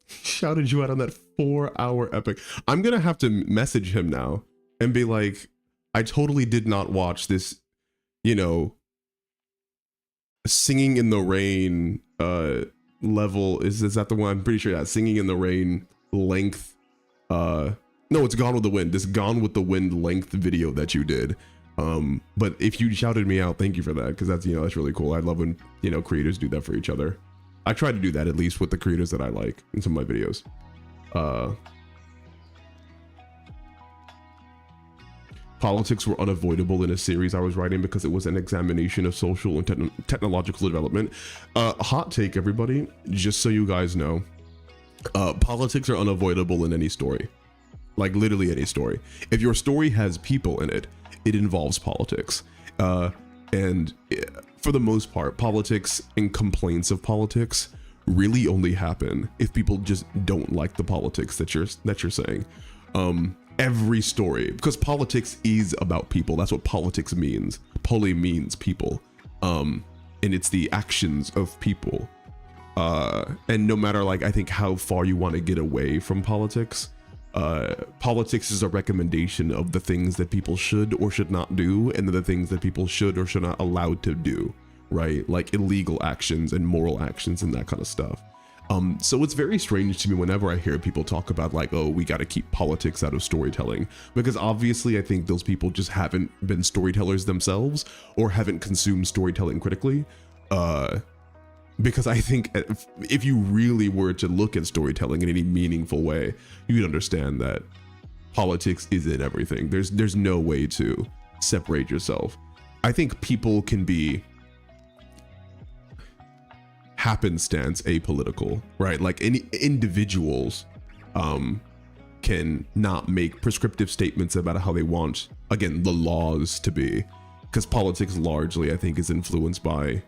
Shouted you out on that 4 hour epic. I'm gonna have to message him now and be like, I totally did not watch this, you know, Singing in the Rain level. Is that the one? I'm pretty sure that Singing in the Rain length. No, it's Gone with the Wind. This Gone with the Wind length video that you did. But if you shouted me out, thank you for that, because that's, you know, that's really cool. I love when, you know, creators do that for each other. I try to do that at least with the creators that I like in some of my videos. Politics were unavoidable in a series I was writing because it was an examination of social and technological development. Hot take, everybody, just so you guys know, politics are unavoidable in any story. Like literally any story. If your story has people in it, it involves politics. And for the most part, politics and complaints of politics really only happen if people just don't like the politics that you're saying. Every story, because politics is about people. That's what politics means. Poli means people. And it's the actions of people. And no matter, like, I think how far you want to get away from politics, politics is a recommendation of the things that people should or should not do, and the things that people should or should not allowed to do, right? Like illegal actions and moral actions and that kind of stuff. So it's very strange to me whenever I hear people talk about like, oh, we got to keep politics out of storytelling, because obviously I think those people just haven't been storytellers themselves or haven't consumed storytelling critically. Because I think if you really were to look at storytelling in any meaningful way, you'd understand that politics is in everything. There's no way to separate yourself. I think people can be happenstance apolitical, right? Like any individuals can not make prescriptive statements about how they want, again, the laws to be, because politics largely, I think, is influenced by,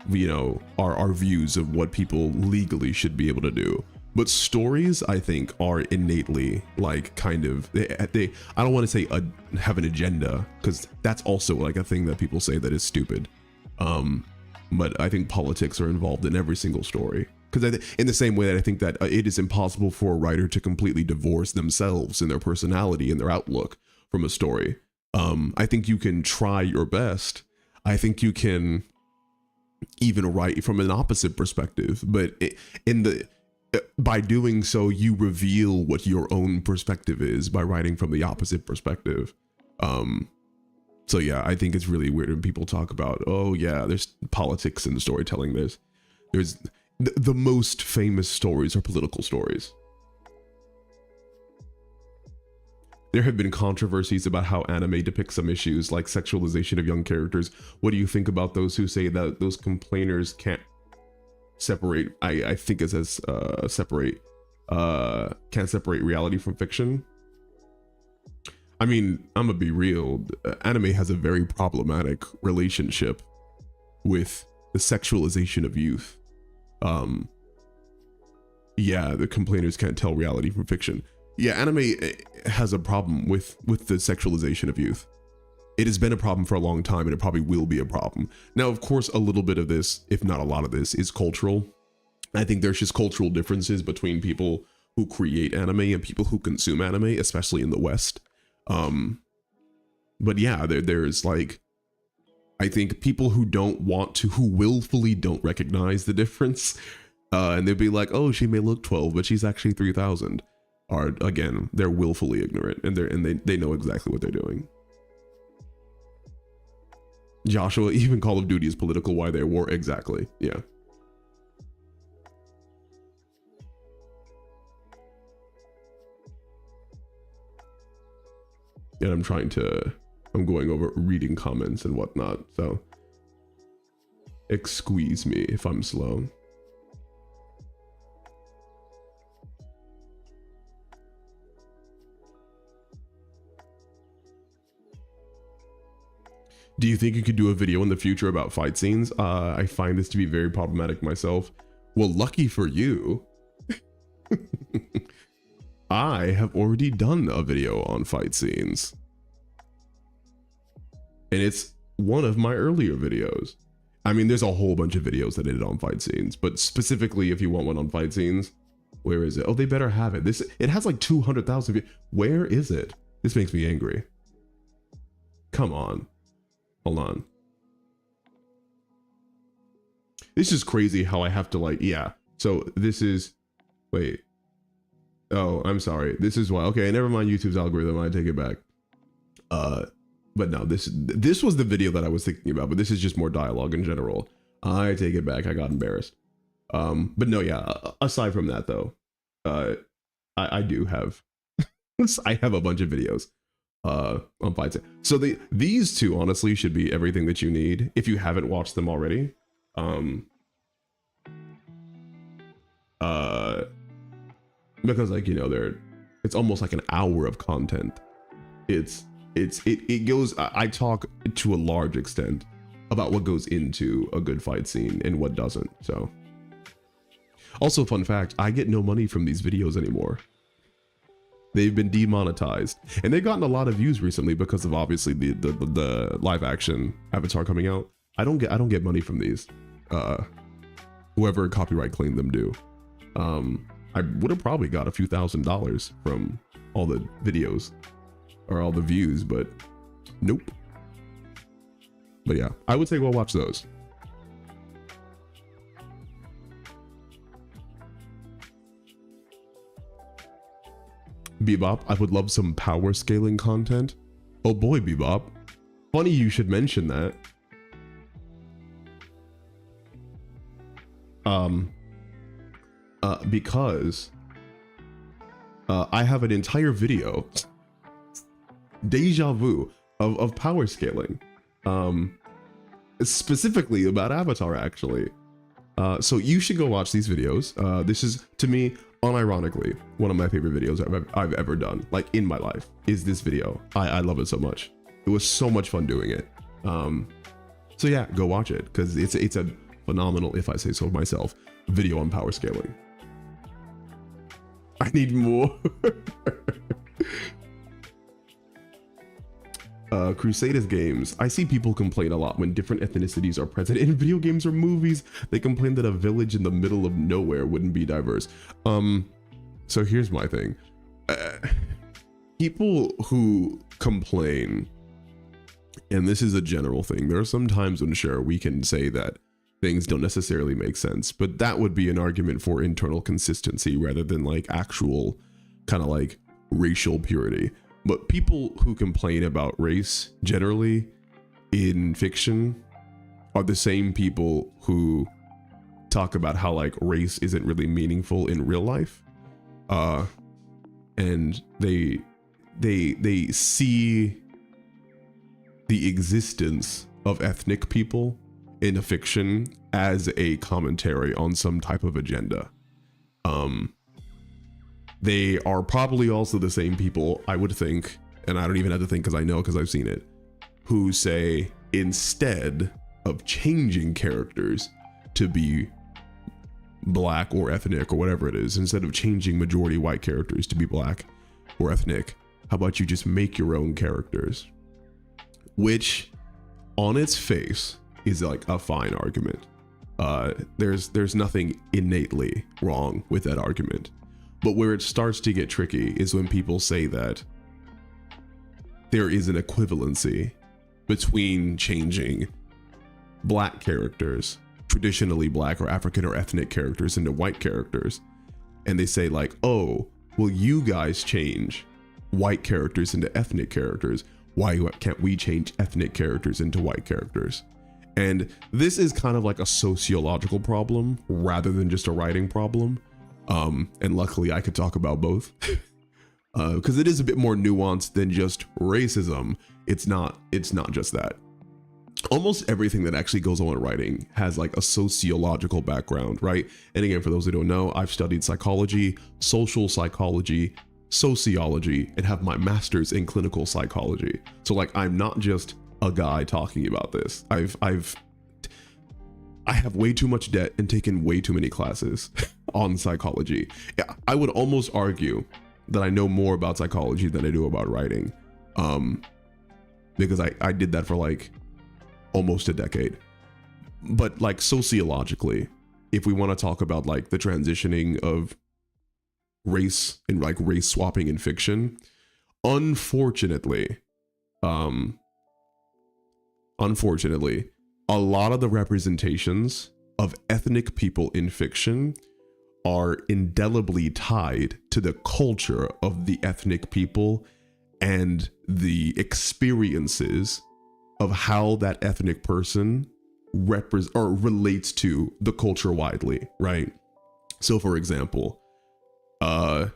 you know, our views of what people legally should be able to do. But stories, I think, are innately like kind of they I don't want to say have an agenda, because that's also like a thing that people say that is stupid. But I think politics are involved in every single story, because in the same way that I think that it is impossible for a writer to completely divorce themselves and their personality and their outlook from a story. I think you can try your best. I think you can even write from an opposite perspective, but by doing so, you reveal what your own perspective is by writing from the opposite perspective. So yeah, I think it's really weird when people talk about, oh yeah, there's politics in storytelling. There's the most famous stories are political stories. There have been controversies about how anime depicts some issues like sexualization of young characters. What do you think about those who say that those complainers can't separate? I think it says can't separate reality from fiction. I mean, I'm gonna be real. Anime has a very problematic relationship with the sexualization of youth. Yeah, the complainers can't tell reality from fiction. Yeah, anime has a problem with the sexualization of youth. It has been a problem for a long time, and it probably will be a problem. Now, of course, a little bit of this, if not a lot of this, is cultural. I think there's just cultural differences between people who create anime and people who consume anime, especially in the West. But yeah, there's like, I think people who who willfully don't recognize the difference, and they'd be like, oh, she may look 12, but she's actually 3,000. Are, again, they're willfully ignorant, and they know exactly what they're doing. Joshua, even Call of Duty is political. Why they war? Exactly. Yeah. And I'm going over reading comments and whatnot, so excuse me if I'm slow. Do you think you could do a video in the future about fight scenes? I find this to be very problematic myself. Well, lucky for you, I have already done a video on fight scenes. And it's one of my earlier videos. I mean, there's a whole bunch of videos that I did on fight scenes, but specifically if you want one on fight scenes, where is it? Oh, they better have it. It has like 200,000 views. Where is it? This makes me angry. Come on. Hold on. This is crazy how I have to like, yeah. So this is, wait. Oh, I'm sorry. This is why. Okay, never mind YouTube's algorithm. I take it back. But no, this was the video that I was thinking about, but this is just more dialogue in general. I take it back. I got embarrassed. But no, yeah, aside from that though, I do have, I have a bunch of videos on fights. So these two honestly should be everything that you need if you haven't watched them already. Because like, you know, it's almost like an hour of content. It goes, I talk to a large extent about what goes into a good fight scene and what doesn't. So also, fun fact, I get no money from these videos anymore. They've been demonetized, and they've gotten a lot of views recently because of obviously the live action Avatar coming out. I don't get money from these. Whoever copyright claimed them do. I would have probably got a few $1,000s from all the videos or all the views, but nope. But yeah, I would say go watch those. Bebop, I would love some power scaling content. Oh boy, Bebop. Funny you should mention that. Because I have an entire video, deja vu, of power scaling, specifically about Avatar actually. So you should go watch these videos. This is, to me, unironically, one of my favorite videos I've ever done, like in my life, is this video. I love it so much. It was so much fun doing it. So yeah, go watch it, because it's a phenomenal, if I say so myself, video on power scaling. I need more. Crusaders games. I see people complain a lot when different ethnicities are present in video games or movies. They complain that a village in the middle of nowhere wouldn't be diverse. So here's my thing. People who complain, and this is a general thing, there are some times when sure we can say that things don't necessarily make sense, but that would be an argument for internal consistency rather than like actual kind of like racial purity. But people who complain about race generally in fiction are the same people who talk about how like race isn't really meaningful in real life. And they see the existence of ethnic people in a fiction as a commentary on some type of agenda. They are probably also the same people, I would think, and I don't even have to think because I know because I've seen it, who say instead of changing characters to be black or ethnic or whatever it is, instead of changing majority white characters to be black or ethnic, how about you just make your own characters? Which on its face is like a fine argument. There's nothing innately wrong with that argument. But where it starts to get tricky is when people say that there is an equivalency between changing black characters, traditionally black or African or ethnic characters, into white characters. And they say like, oh, well, you guys change white characters into ethnic characters. Why can't we change ethnic characters into white characters? And this is kind of like a sociological problem rather than just a writing problem. And luckily I could talk about both because it is a bit more nuanced than just racism. It's not just that. Almost everything that actually goes on in writing has like a sociological background, right? And again, for those who don't know, I've studied psychology, social psychology, sociology, and have my master's in clinical psychology. So like, I'm not just a guy talking about this. I have way too much debt and taken way too many classes on psychology. Yeah, I would almost argue that I know more about psychology than I do about writing, because I did that for like almost a decade. But like sociologically, if we want to talk about like the transitioning of race and like race swapping in fiction, unfortunately, unfortunately, a lot of the representations of ethnic people in fiction are indelibly tied to the culture of the ethnic people and the experiences of how that ethnic person relates to the culture widely, right? So for example, a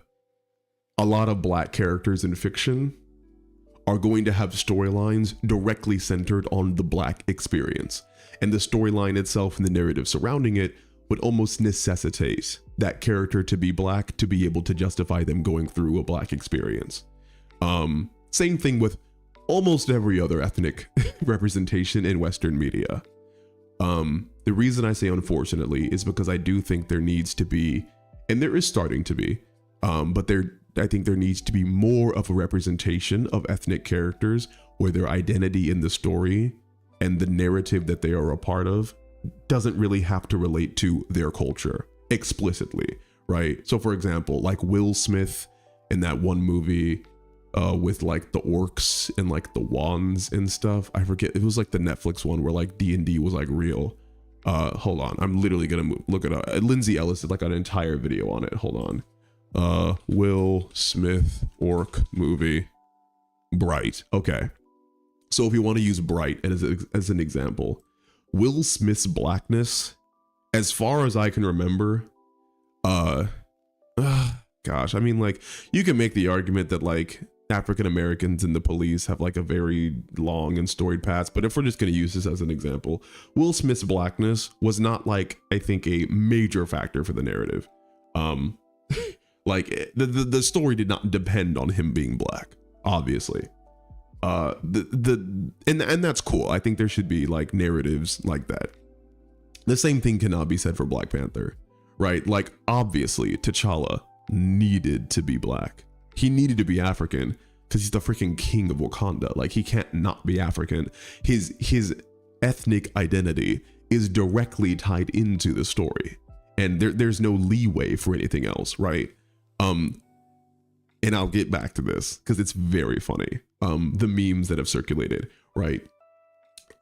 lot of Black characters in fiction are going to have storylines directly centered on the Black experience, and the storyline itself and the narrative surrounding it would almost necessitate that character to be Black to be able to justify them going through a Black experience. Same thing with almost every other ethnic representation in Western media. The reason I say unfortunately is because I do think there needs to be, and there is starting to be, but I think there needs to be more of a representation of ethnic characters where their identity in the story and the narrative that they are a part of doesn't really have to relate to their culture explicitly, right? So for example, like Will Smith in that one movie with like the orcs and like the wands and stuff. I forget, it was like the Netflix one where like D&D was like real. Hold on, I'm literally gonna look it up. Lindsay Ellis did like an entire video on it. Hold on. Will Smith orc movie, Bright. Okay, so if you want to use Bright as an example, Will Smith's blackness, as far as I can remember, gosh, I mean, like, you can make the argument that like African Americans in the police have like a very long and storied past, but if we're just going to use this as an example, Will Smith's blackness was not like, I think, a major factor for the narrative. Like the story did not depend on him being Black, obviously. And that's cool. I think there should be like narratives like that. The same thing cannot be said for Black Panther, right? Like, obviously T'Challa needed to be Black. He needed to be African because he's the freaking king of Wakanda. Like, he can't not be African. His ethnic identity is directly tied into the story, and there's no leeway for anything else, right? And I'll get back to this because it's very funny. The memes that have circulated, right?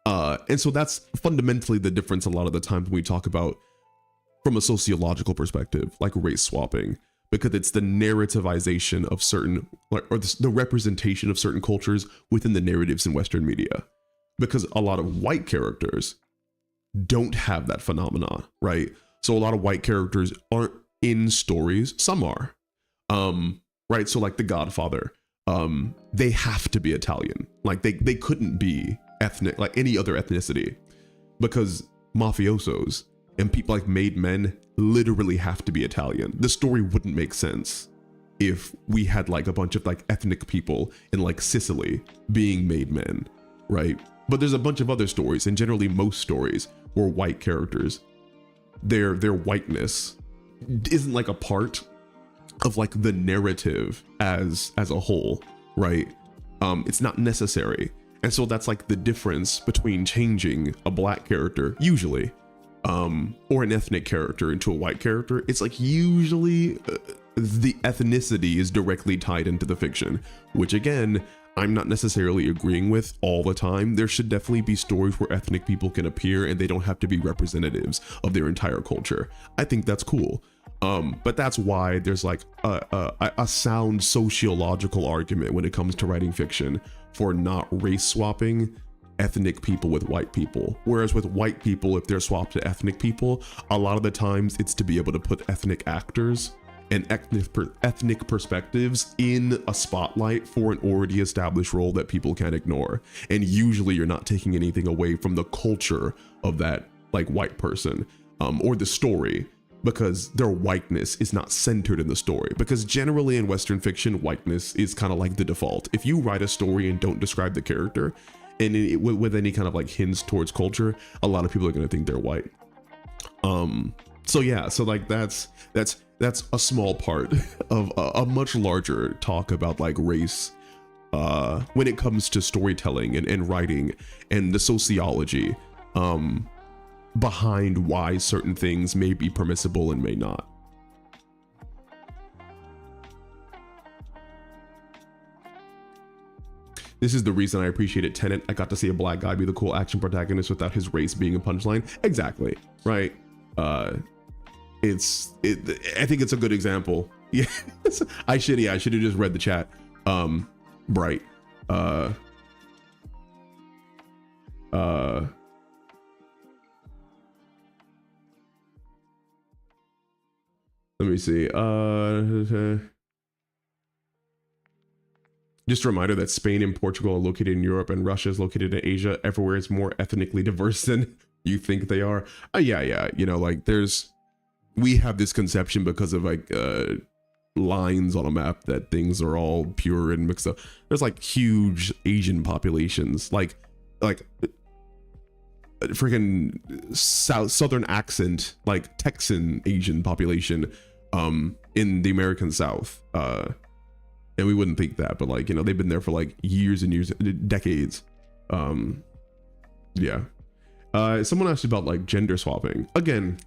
And so that's fundamentally the difference a lot of the times when we talk about from a sociological perspective, like race swapping, because it's the narrativization of certain, like, or the representation of certain cultures within the narratives in Western media. Because a lot of white characters don't have that phenomenon, right? So a lot of white characters aren't in stories. Some are, right? So like The Godfather, they have to be Italian. Like they couldn't be ethnic, like any other ethnicity, because mafiosos and people like made men literally have to be Italian. The story wouldn't make sense if we had like a bunch of like ethnic people in like Sicily being made men, right? But there's a bunch of other stories, and generally most stories where white characters, their whiteness isn't like a part of like the narrative as a whole, right? It's not necessary. And so that's like the difference between changing a Black character usually, or an ethnic character into a white character. It's like usually the ethnicity is directly tied into the fiction, which again, I'm not necessarily agreeing with all the time. There should definitely be stories where ethnic people can appear and they don't have to be representatives of their entire culture. I think that's cool. But that's why there's like a sound sociological argument when it comes to writing fiction for not race swapping ethnic people with white people. Whereas with white people, if they're swapped to ethnic people, a lot of the times it's to be able to put ethnic actors and ethnic perspectives in a spotlight for an already established role that people can't ignore. And usually you're not taking anything away from the culture of that like white person, or the story, because their whiteness is not centered in the story. Because generally in Western fiction, whiteness is kind of like the default. If you write a story and don't describe the character and with any kind of like hints towards culture, a lot of people are going to think they're white. So yeah, so like that's a small part of a much larger talk about like race when it comes to storytelling and writing and the sociology behind why certain things may be permissible and may not. This is the reason I appreciated Tenet. I got to see a black guy be the cool action protagonist without his race being a punchline. Exactly, right? I think it's a good example. Yeah, I should have just read the chat. Bright. Let me see. Just a reminder that Spain and Portugal are located in Europe and Russia is located in Asia. Everywhere is more ethnically diverse than you think they are. Yeah. You know, like we have this conception because of like lines on a map that things are all pure and mixed up. There's like huge Asian populations, like freaking southern accent, like Texan Asian population in the American South. And we wouldn't think that, but like, you know, they've been there for like years and years, decades. Yeah. Someone asked about like gender swapping. Again,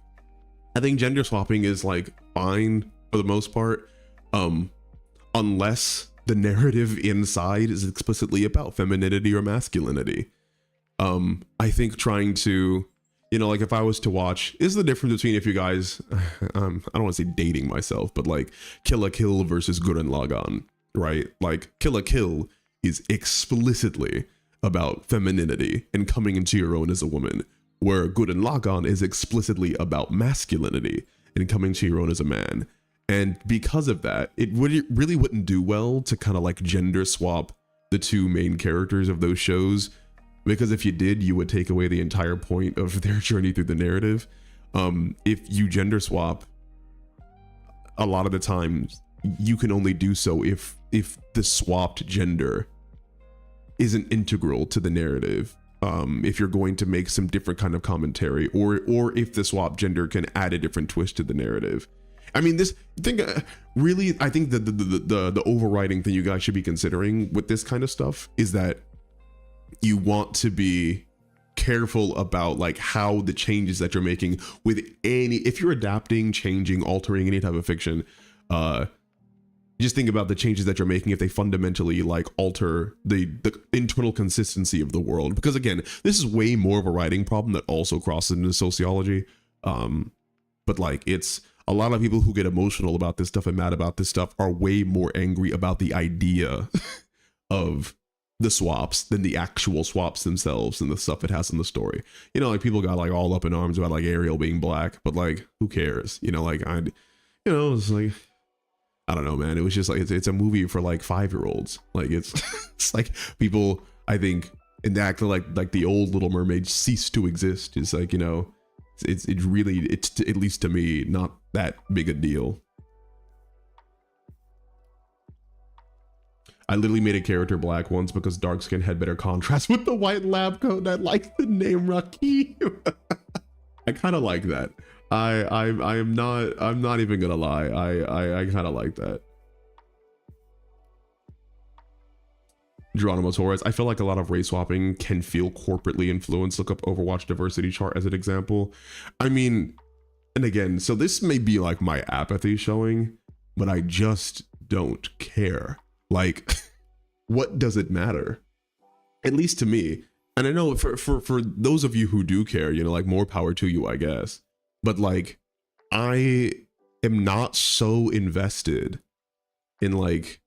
I think gender swapping is like fine for the most part, unless the narrative inside is explicitly about femininity or masculinity. I think trying to, you know, like if I was to watch, is the difference between if you guys, I don't want to say dating myself, but like Kill la Kill versus Gurren Lagann, right? Like Kill la Kill is explicitly about femininity and coming into your own as a woman, where Gurren Lagann is explicitly about masculinity and coming to your own as a man. And because of that, it really wouldn't do well to kind of like gender swap the two main characters of those shows, because if you did, you would take away the entire point of their journey through the narrative. If you gender swap, a lot of the times you can only do so if the swapped gender isn't integral to the narrative. If you're going to make some different kind of commentary, or if the swap gender can add a different twist to the narrative. I mean, this thing really, I think that the overriding thing you guys should be considering with this kind of stuff is that you want to be careful about like how the changes that you're making with if you're adapting, changing, altering any type of fiction, just think about the changes that you're making if they fundamentally like alter the internal consistency of the world. Because again, this is way more of a writing problem that also crosses into sociology. But like, it's a lot of people who get emotional about this stuff and mad about this stuff are way more angry about the idea of the swaps than the actual swaps themselves and the stuff it has in the story. You know, like people got like all up in arms about like Ariel being black, but like, who cares? You know, like it's like, I don't know, man. It was just like, it's a movie for like 5-year-olds. Like it's, it's like people, I think, in the act of like the old Little Mermaid ceased to exist. It's like, you know, it's really, it's at least to me, not that big a deal. I literally made a character black once because dark skin had better contrast with the white lab coat. I like the name Rakim. I kind of like that. I'm not even gonna lie. I kind of like that. Geronimo Torres, I feel like a lot of race swapping can feel corporately influenced. Look up Overwatch diversity chart as an example. I mean, and again, so this may be like my apathy showing, but I just don't care. Like, what does it matter? At least to me. And I know for those of you who do care, you know, like more power to you, I guess. But like, I am not so invested in like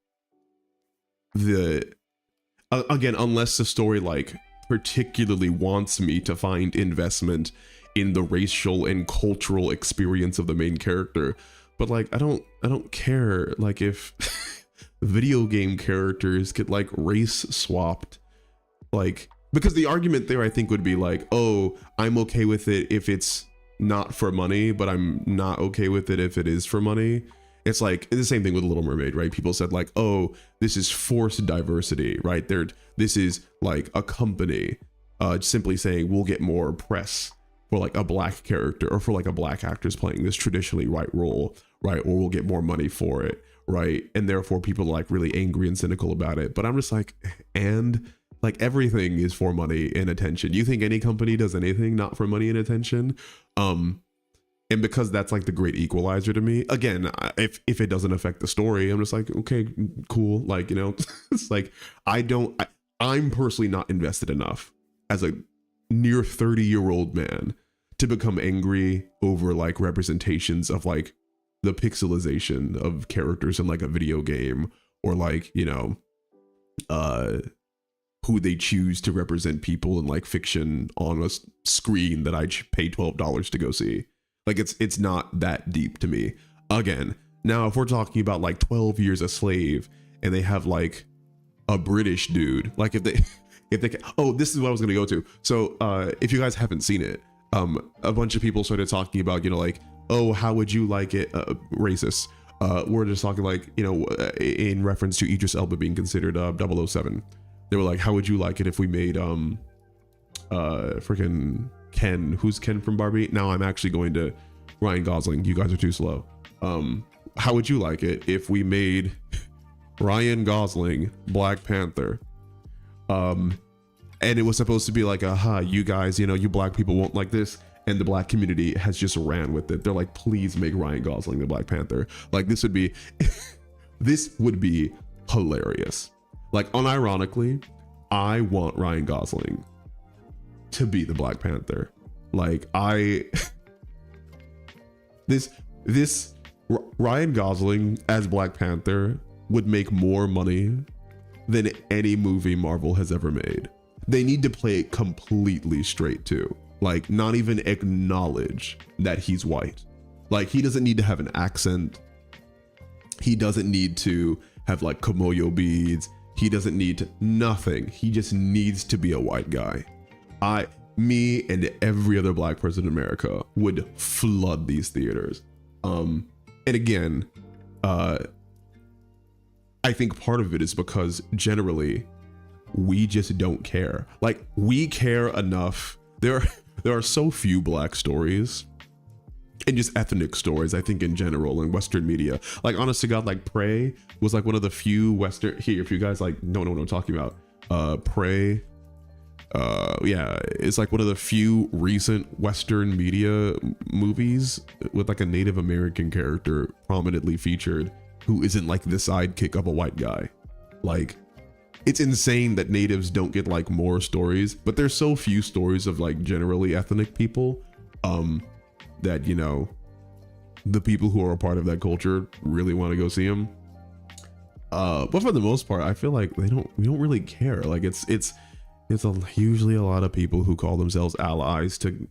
again, unless the story like particularly wants me to find investment in the racial and cultural experience of the main character. But like, I don't care like if video game characters get like race swapped, like, because the argument there I think would be like, oh, I'm okay with it if it's not for money, but I'm not okay with it if it is for money. It's like it's the same thing with Little Mermaid, right? People said like, oh, this is forced diversity, right? This is like a company simply saying we'll get more press for like a black character or for like a black actress playing this traditionally white role, right? Or we'll get more money for it, right? And therefore people are like really angry and cynical about it. But I'm just like, and like everything is for money and attention. You think any company does anything not for money and attention? And because that's like the great equalizer to me, again, if it doesn't affect the story, I'm just like, okay, cool. Like, you know, it's like, I'm personally not invested enough as a near 30-year-old man to become angry over like representations of like the pixelization of characters in like a video game, or like, you know, who they choose to represent people in like fiction on a screen that I pay $12 to go see. Like it's not that deep to me. Again, now if we're talking about like 12 Years a Slave and they have like a British dude, like if they oh, this is what I was gonna go to. So if you guys haven't seen it, a bunch of people started talking about, you know, like, oh, how would you like it, racist. We're just talking like, you know, in reference to Idris Elba being considered 007. They were like, how would you like it if we made freaking Ken, who's Ken from Barbie? Now I'm actually going to Ryan Gosling. You guys are too slow. How would you like it if we made Ryan Gosling Black Panther? And it was supposed to be like, aha, you guys, you know, you black people won't like this. And the black community has just ran with it. They're like, please make Ryan Gosling the Black Panther. Like this would be, this would be hilarious. Like unironically, I want Ryan Gosling to be the Black Panther. Like this Ryan Gosling as Black Panther would make more money than any movie Marvel has ever made. They need to play it completely straight too. Like not even acknowledge that he's white. Like he doesn't need to have an accent. He doesn't need to have like Komoyo beads. He doesn't need to, nothing. He just needs to be a white guy. Me and every other black person in America would flood these theaters. And again, I think part of it is because generally we just don't care. Like we care enough. There are so few black stories and just ethnic stories, I think in general in Western media. Like honest to God, like Prey was like one of the few Western, here, if you guys like don't know what I'm talking about, Prey, yeah, it's like one of the few recent Western media movies with like a Native American character prominently featured who isn't like the sidekick of a white guy. Like it's insane that natives don't get like more stories, but there's so few stories of like generally ethnic people that, you know, the people who are a part of that culture really want to go see them. But for the most part, I feel like we don't really care. Like it's usually a lot of people who call themselves allies to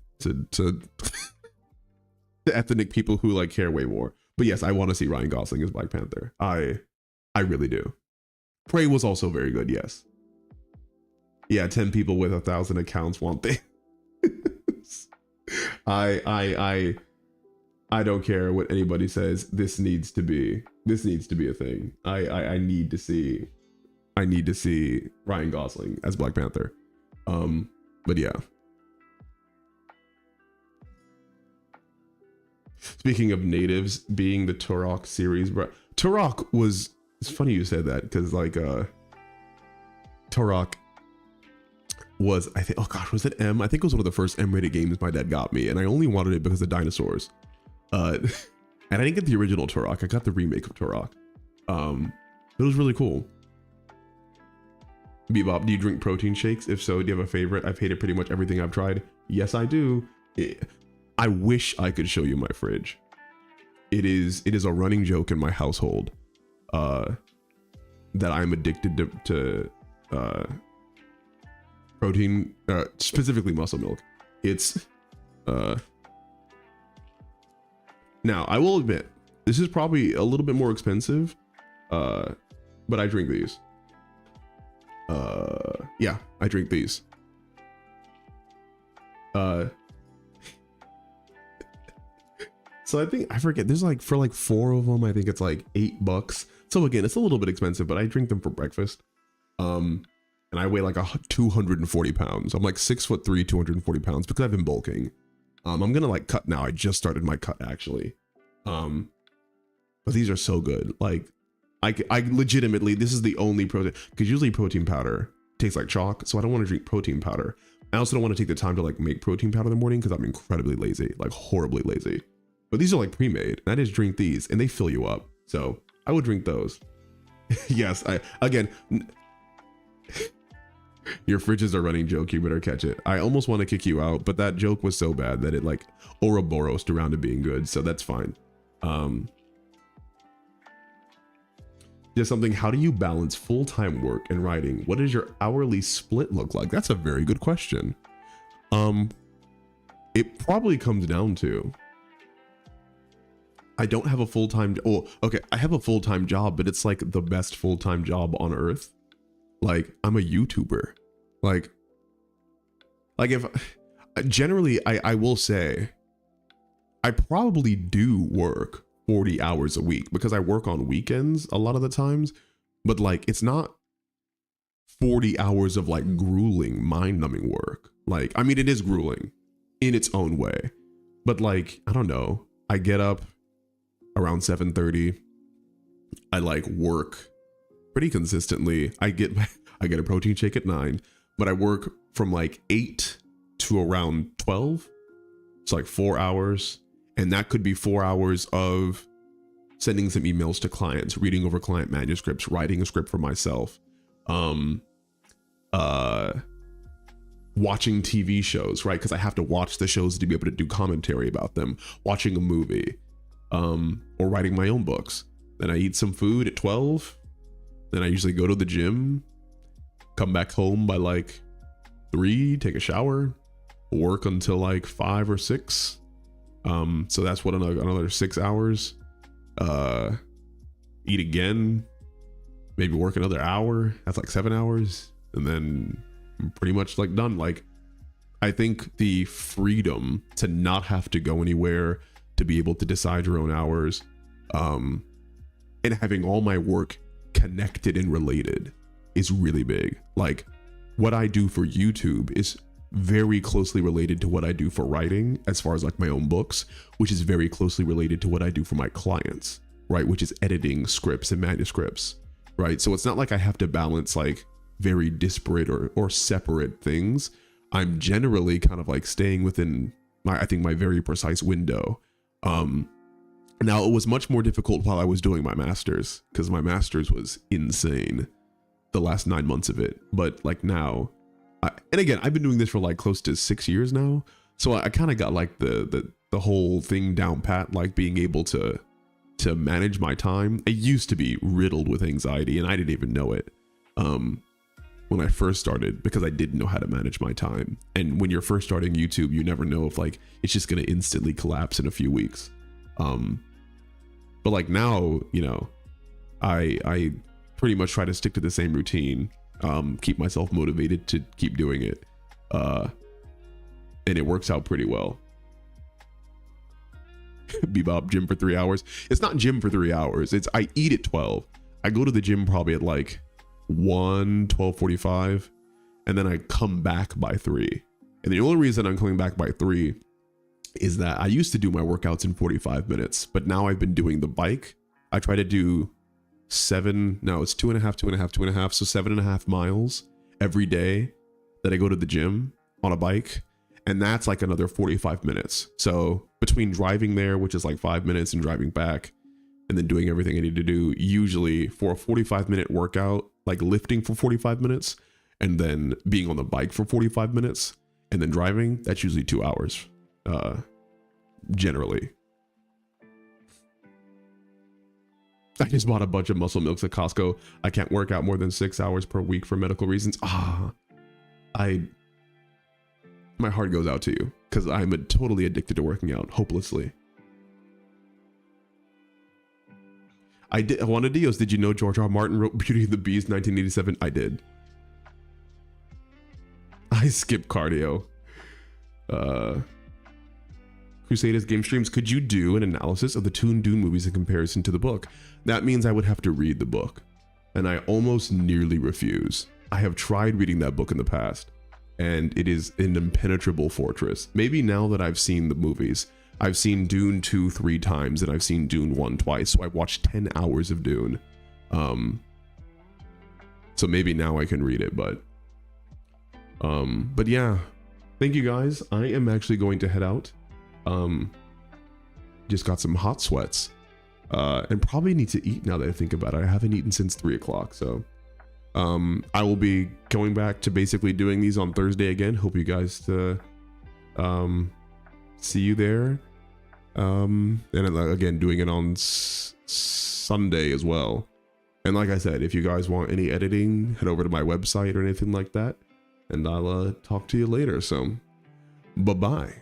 ethnic people who like care way more. But yes, I want to see Ryan Gosling as Black Panther. I really do. Prey was also very good. Yes. Yeah. 10 people with 1,000 accounts want things. I don't care what anybody says. This needs to be a thing. I need to see Ryan Gosling as Black Panther. But yeah. Speaking of natives being the Turok series, bro. Turok was, it's funny you said that because like Turok was, I think, oh gosh, was it M? I think it was one of the first M-rated games my dad got me, and I only wanted it because of dinosaurs. And I didn't get the original Turok. I got the remake of Turok. It was really cool. Bebop, do you drink protein shakes? If so, do you have a favorite? I've hated pretty much everything I've tried. Yes, I do. I wish I could show you my fridge. It is a running joke in my household that I'm addicted to protein, specifically muscle milk. It's now I will admit this is probably a little bit more expensive, but I drink these. Yeah, I drink these. So I think, I forget, there's like, for like 4 of them, I think it's like $8. So again, it's a little bit expensive, but I drink them for breakfast. And I weigh like 240 pounds. I'm like 6'3", 240 pounds because I've been bulking. I'm gonna like cut now. I just started my cut actually. But these are so good. Like I legitimately, this is the only protein, because usually protein powder tastes like chalk. So I don't want to drink protein powder. I also don't want to take the time to like make protein powder in the morning because I'm incredibly lazy, like horribly lazy. But these are like pre-made, and I just drink these and they fill you up. So I would drink those. Yes, again, Your fridges are running joke. You better catch it. I almost want to kick you out, but that joke was so bad that it like Ouroboros around to being good. So that's fine. Just something. How do you balance full-time work and writing? What does your hourly split look like? That's a very good question. It probably comes down to, I don't have a full-time. Oh, okay. I have a full-time job, but it's like the best full-time job on earth. Like, I'm a YouTuber. Like if generally I will say I probably do work 40 hours a week because I work on weekends a lot of the times, but like it's not 40 hours of like grueling, mind-numbing work. Like, I mean, it is grueling in its own way, but like, I don't know. I get up around 7:30. I like work pretty consistently. I get a protein shake at 9, but I work from like 8 to around 12. It's like 4 hours. And that could be 4 hours of sending some emails to clients, reading over client manuscripts, writing a script for myself, watching TV shows, right? Because I have to watch the shows to be able to do commentary about them, watching a movie, or writing my own books. Then I eat some food at 12. Then I usually go to the gym, come back home by like 3, take a shower, work until like 5 or 6. So that's what, another 6 hours. Eat again, maybe work another hour. That's like 7 hours. And then I'm pretty much like done. Like, I think the freedom to not have to go anywhere, to be able to decide your own hours, and having all my work connected and related is really big. Like, what I do for YouTube is very closely related to what I do for writing, as far as like my own books, which is very closely related to what I do for my clients, right? Which is editing scripts and manuscripts, right? So it's not like I have to balance like very disparate or separate things. I'm generally kind of like staying within I think my very precise window. Now it was much more difficult while I was doing my master's, because my master's was insane the last 9 months of it. But like now, and again, I've been doing this for like close to 6 years now. So I kind of got like the whole thing down pat, like being able to manage my time. It used to be riddled with anxiety and I didn't even know it when I first started, because I didn't know how to manage my time. And when you're first starting YouTube, you never know if like it's just going to instantly collapse in a few weeks. But like now, you know, I pretty much try to stick to the same routine, keep myself motivated to keep doing it. And it works out pretty well. Bebop, gym for 3 hours. It's not gym for 3 hours. It's I eat at 12. I go to the gym probably at like 12:45, and then I come back by 3. And the only reason I'm coming back by 3 is that I used to do my workouts in 45 minutes, but now I've been doing the bike. I try to do 2.5, so 7.5 miles every day that I go to the gym on a bike. And that's like another 45 minutes. So between driving there, which is like 5 minutes, and driving back, and then doing everything I need to do, usually for a 45-minute workout, like lifting for 45 minutes, and then being on the bike for 45 minutes, and then driving, that's usually 2 hours, generally. I just bought a bunch of muscle milks at Costco. I can't work out more than 6 hours per week for medical reasons. My heart goes out to you, because I'm totally addicted to working out, hopelessly. Juan Dios, did you know George R. Martin wrote Beauty and the Beast 1987? I did. I skip cardio. Crusaders game streams. Could you do an analysis of the Toon Dune movies in comparison to the book? That means I would have to read the book, and I almost nearly refuse. I have tried reading that book in the past, and it is an impenetrable fortress. Maybe now that I've seen the movies, I've seen Dune 2 3 times, and I've seen Dune 1 twice, so I watched 10 hours of Dune. So maybe now I can read it, but yeah, thank you guys. I am actually going to head out. Just got some hot sweats, and probably need to eat now that I think about it. I haven't eaten since 3 o'clock, so I will be going back to basically doing these on Thursday again. Hope you guys see you there. And again, doing it on Sunday as well. And like I said, if you guys want any editing, head over to my website or anything like that, and I'll talk to you later. So, bye-bye.